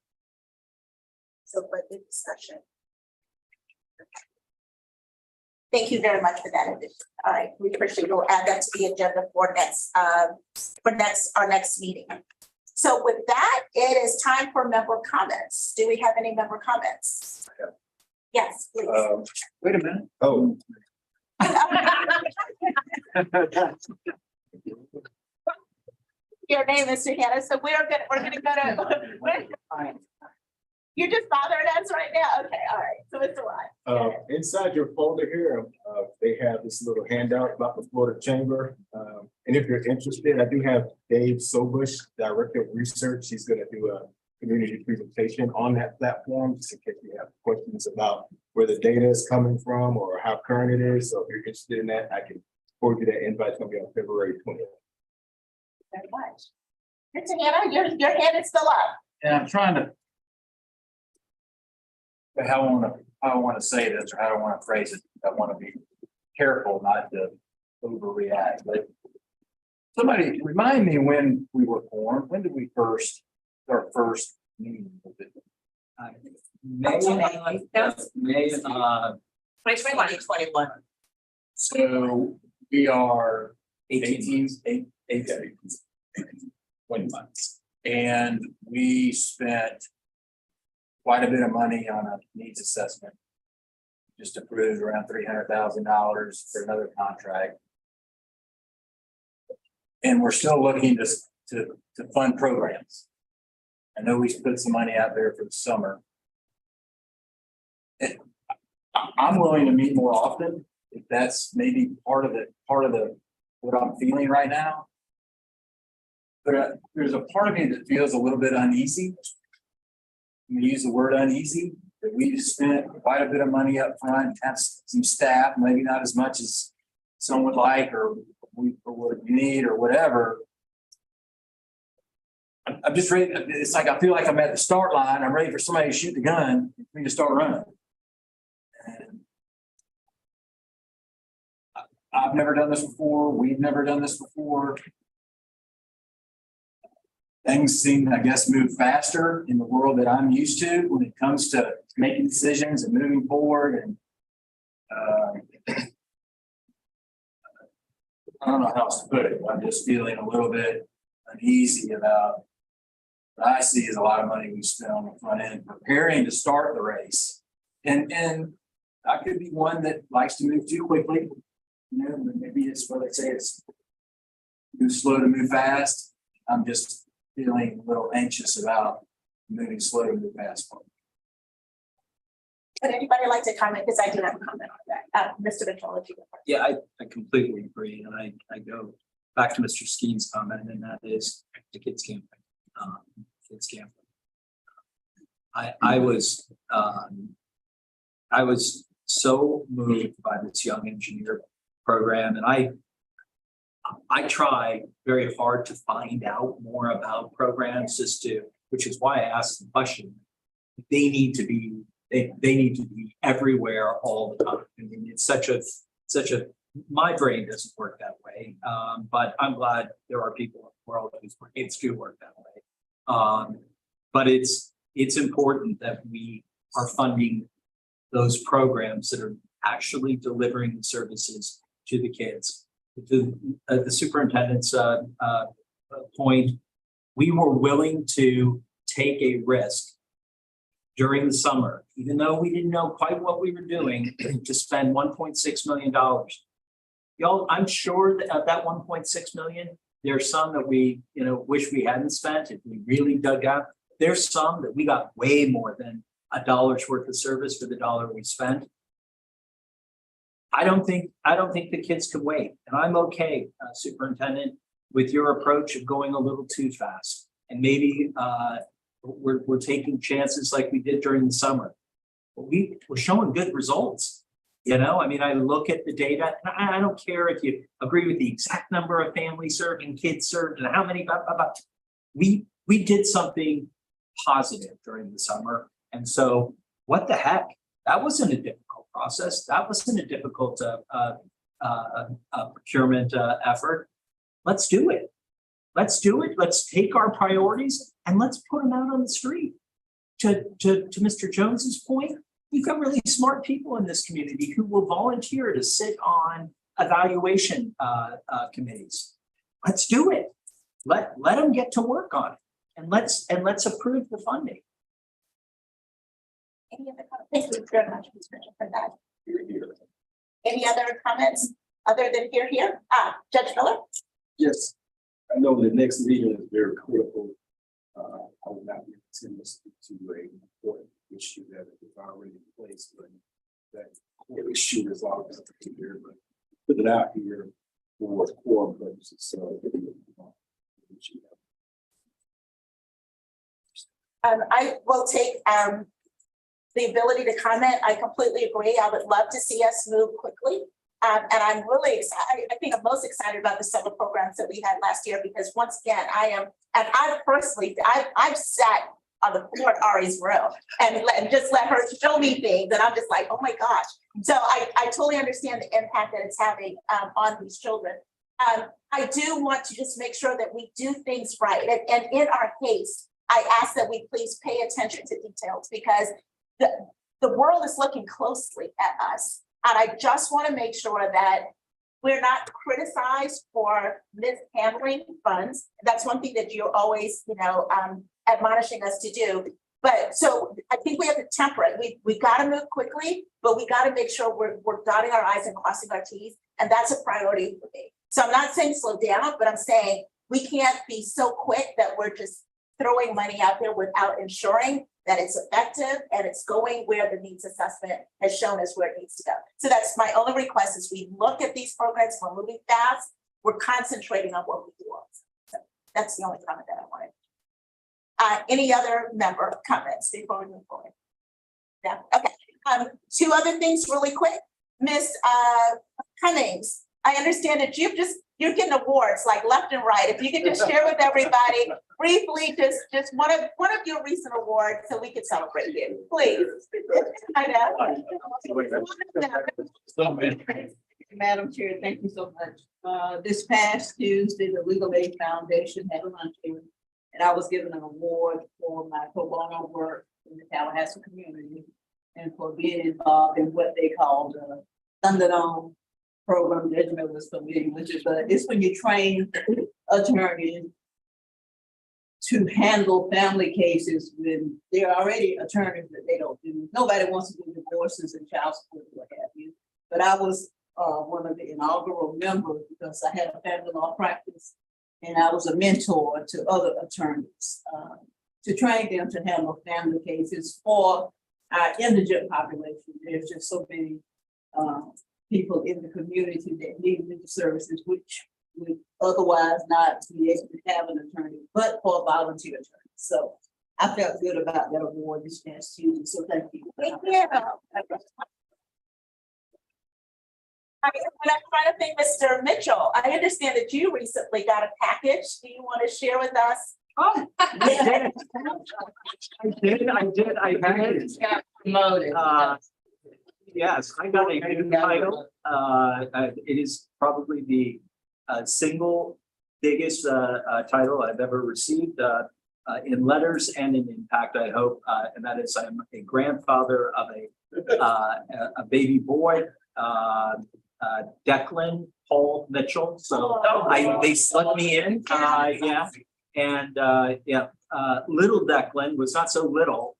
Speaker 1: So for the discussion. Thank you very much for that addition. All right, we appreciate it. We'll add that to the agenda for our next meeting. So with that, it is time for member comments. Do we have any member comments? Yes, please.
Speaker 18: Wait a minute. Oh.
Speaker 1: Your name, Mr. Hannah. So we're gonna go to. You're just bothering us right now. Okay, all right. So Mr. Watt.
Speaker 18: Inside your folder here, they have this little handout about the Florida Chamber. And if you're interested, I do have Dave Sobush, Director of Research. He's going to do a community presentation on that platform, just in case you have questions about where the data is coming from or how current it is. So if you're interested in that, I can forward you that invite. It's going to be on February 20th.
Speaker 1: Very much. Mr. Hannah, your hand is still up.
Speaker 4: And I'm trying to. How I want to say this, or how I want to phrase it. I want to be careful not to overreact, but somebody remind me when we were formed. When did we our first meeting? Was it
Speaker 6: May
Speaker 7: 2021.
Speaker 4: So we are
Speaker 6: 18
Speaker 4: 20 months. And we spent quite a bit of money on a needs assessment. Just approved around $300,000 for another contract. And we're still looking to fund programs. I know we put some money out there for the summer. I'm willing to meet more often, if that's maybe part of what I'm feeling right now. But there's a part of me that feels a little bit uneasy. I'm gonna use the word uneasy, that we've spent quite a bit of money up front, have some staff, maybe not as much as some would like, or what we need, or whatever. I'm just ready. It's like I feel like I'm at the start line. I'm ready for somebody to shoot the gun for me to start running. And I've never done this before. We've never done this before. Things seem, I guess, move faster in the world that I'm used to when it comes to making decisions and moving forward. And I don't know how else to put it. I'm just feeling a little bit uneasy about what I see as a lot of money we spent on the front end preparing to start the race. And I could be one that likes to move too quickly. You know, maybe it's what they say, it's move slow to move fast. I'm just feeling a little anxious about moving slow to move fast.
Speaker 1: Would anybody like to comment? Because I do have a comment on that. Mr. Mitchell.
Speaker 6: Yeah, I completely agree. And I go back to Mr. Skeen's comment, and that is the kids camping. I was so moved by this young engineer program, and I try very hard to find out more about programs, which is why I asked the question. They need to be everywhere all the time. I mean, it's such a my brain doesn't work that way. But I'm glad there are people in the world whose brains do work that way. But it's important that we are funding those programs that are actually delivering the services to the kids. To the superintendent's point, we were willing to take a risk during the summer, even though we didn't know quite what we were doing, to spend $1.6 million. Y'all, I'm sure that of that 1.6 million, there's some that we, wish we hadn't spent if we really dug out. There's some that we got way more than $1 worth of service for the $1 we spent. I don't think the kids could wait, and I'm okay, Superintendent, with your approach of going a little too fast. And maybe we're taking chances like we did during the summer. But we're showing good results. You know, I mean, I look at the data, and I don't care if you agree with the exact number of families served and kids served and how many, but we did something positive during the summer. And so what the heck? That wasn't a difficult process. That wasn't a difficult procurement effort. Let's do it. Let's do it. Let's take our priorities and let's put them out on the street. To Mr. Jones's point, you've got really smart people in this community who will volunteer to sit on evaluation committees. Let's do it. Let them get to work on it, and let's approve the funding.
Speaker 1: Any other comments? Thank you very much, Ms. Richard, for that. Any other comments other than here? Judge Miller?
Speaker 18: Yes, I know the next meeting is very critical. I will not be attending to a important issue that is already in place, but that core issue is always here, but put it out here for core purposes. So
Speaker 1: I will take the ability to comment. I completely agree. I would love to see us move quickly. And I'm really excited. I think I'm most excited about the summer programs that we had last year, because once again, I've sat on the floor at Ari's room and just let her show me things. And I'm just like, oh my gosh. So I totally understand the impact that it's having on these children. I do want to just make sure that we do things right. And in our case, I ask that we please pay attention to details, because the world is looking closely at us. And I just want to make sure that we're not criticized for mishandling funds. That's one thing that you're always, admonishing us to do. But so I think we have to temper it. We got to move quickly, but we got to make sure we're dotting our I's and crossing our T's. And that's a priority for me. So I'm not saying slow down, but I'm saying we can't be so quick that we're just throwing money out there without ensuring that it's effective and it's going where the needs assessment has shown us where it needs to go. So that's my only request, is we look at these programs, we're moving fast, we're concentrating on what we do also. So that's the only comment that I wanted. Any other member comments before we move forward? Yeah, okay. Two other things really quick. Ms. Cummings, I understand that you're getting awards like left and right. If you could just share with everybody briefly, just one of your recent awards so we could celebrate you, please. I know.
Speaker 3: Madam Chair, thank you so much. This past Tuesday, the Legal Aid Foundation had a luncheon, and I was given an award for my pro bono work in the Tallahassee community and for being involved in what they call the Thunderdome program. Judge Miller was familiar with it, but it's when you train attorneys to handle family cases when they're already attorneys that they don't do. Nobody wants to do divorces and child support, what have you. But I was one of the inaugural members because I had a family law practice, and I was a mentor to other attorneys to train them to handle family cases for our indigent population. There's just so many people in the community that need legal services, which would otherwise not be able to have an attorney, but for a volunteer attorney. So I felt good about that award this past Tuesday. So thank you.
Speaker 1: Thank you. I'm trying to think, Mr. Mitchell, I understand that you recently got a package. Do you want to share with us?
Speaker 6: Oh, I did. I got promoted. Yes, I got a new title. It is probably the single biggest title I've ever received in letters and in impact, I hope, and that is I'm a grandfather of a baby boy, Declan Paul Mitchell. So they slipped me in, yeah, and little Declan was not so little.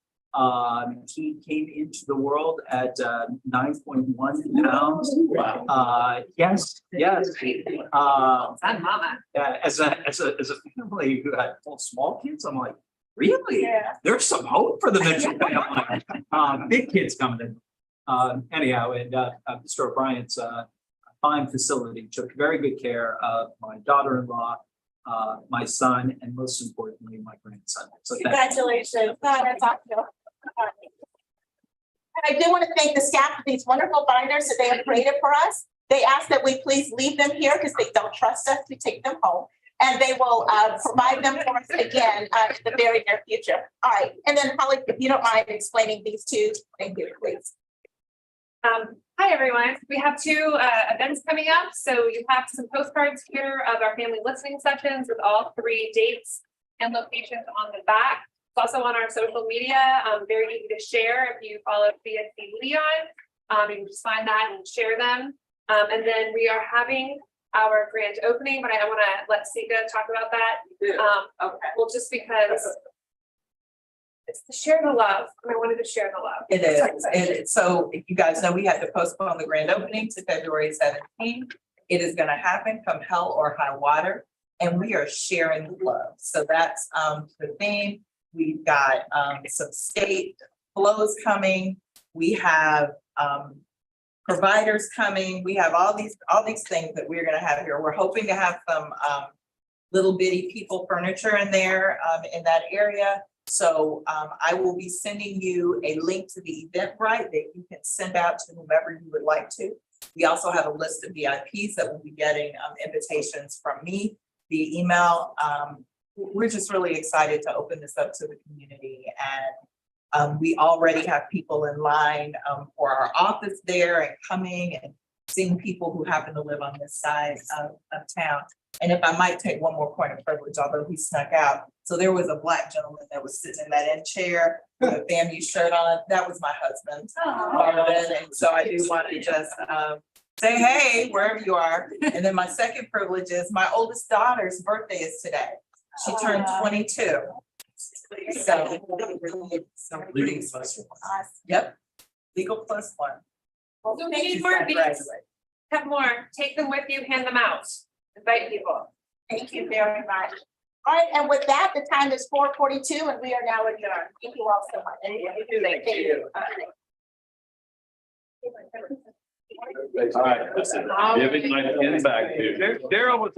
Speaker 6: He came into the world at 9.1 pounds. Wow. Yes. As a family who had small kids, I'm like, really? Yeah. There's some hope for the Mitchell family. Big kids coming in. Anyhow, and Mr. O'Brien's fine facility took very good care of my daughter-in-law, my son, and most importantly, my grandson. So thank you.
Speaker 1: Congratulations. Oh, that's awesome. And I do want to thank the staff for these wonderful binders that they have created for us. They ask that we please leave them here because they don't trust us to take them home. And they will provide them for us again in the very near future. All right. And then Holly, if you don't mind explaining these two, thank you, please.
Speaker 19: Hi, everyone. We have two events coming up. So you have some postcards here of our family listening sessions with all 3 dates and locations on the back. It's also on our social media, very easy to share. If you follow CSC Leon, you can just find that and share them. And then we are having our grand opening, but I want to let Sika talk about that.
Speaker 7: Okay.
Speaker 19: Well, just because it's to share the love, and I wanted to share the love.
Speaker 7: It is. So if you guys know, we had to postpone the grand opening to February 17th. It is gonna happen come hell or high water, and we are sharing the love. So that's the theme. We've got some state flows coming. We have providers coming. We have all these things that we're gonna have here. We're hoping to have some little bitty people furniture in there in that area. So I will be sending you a link to the Eventbrite that you can send out to whomever you would like to. We also have a list of VIPs that will be getting invitations from me via email. We're just really excited to open this up to the community, and we already have people in line for our office there and coming and seeing people who happen to live on this side of town. And if I might take one more point of privilege, although he snuck out. So there was a Black gentleman that was sitting in that end chair with a FAMU shirt on. That was my husband, Marvin. And so I do want to just say, hey, wherever you are. And then my second privilege is my oldest daughter's birthday is today. She turned 22. So pretty special. Yep, legal plus one.
Speaker 19: So we
Speaker 7: She's
Speaker 19: need more
Speaker 7: gonna
Speaker 19: of these.
Speaker 7: graduate.
Speaker 19: Have more, take them with you, hand them out, invite people.
Speaker 1: Thank you very much. All right, and with that, the time is 4:42 and we are now adjourned. Thank you all so much.
Speaker 7: Thank you.
Speaker 18: All right, listen, giving my pen back to you. Daryl was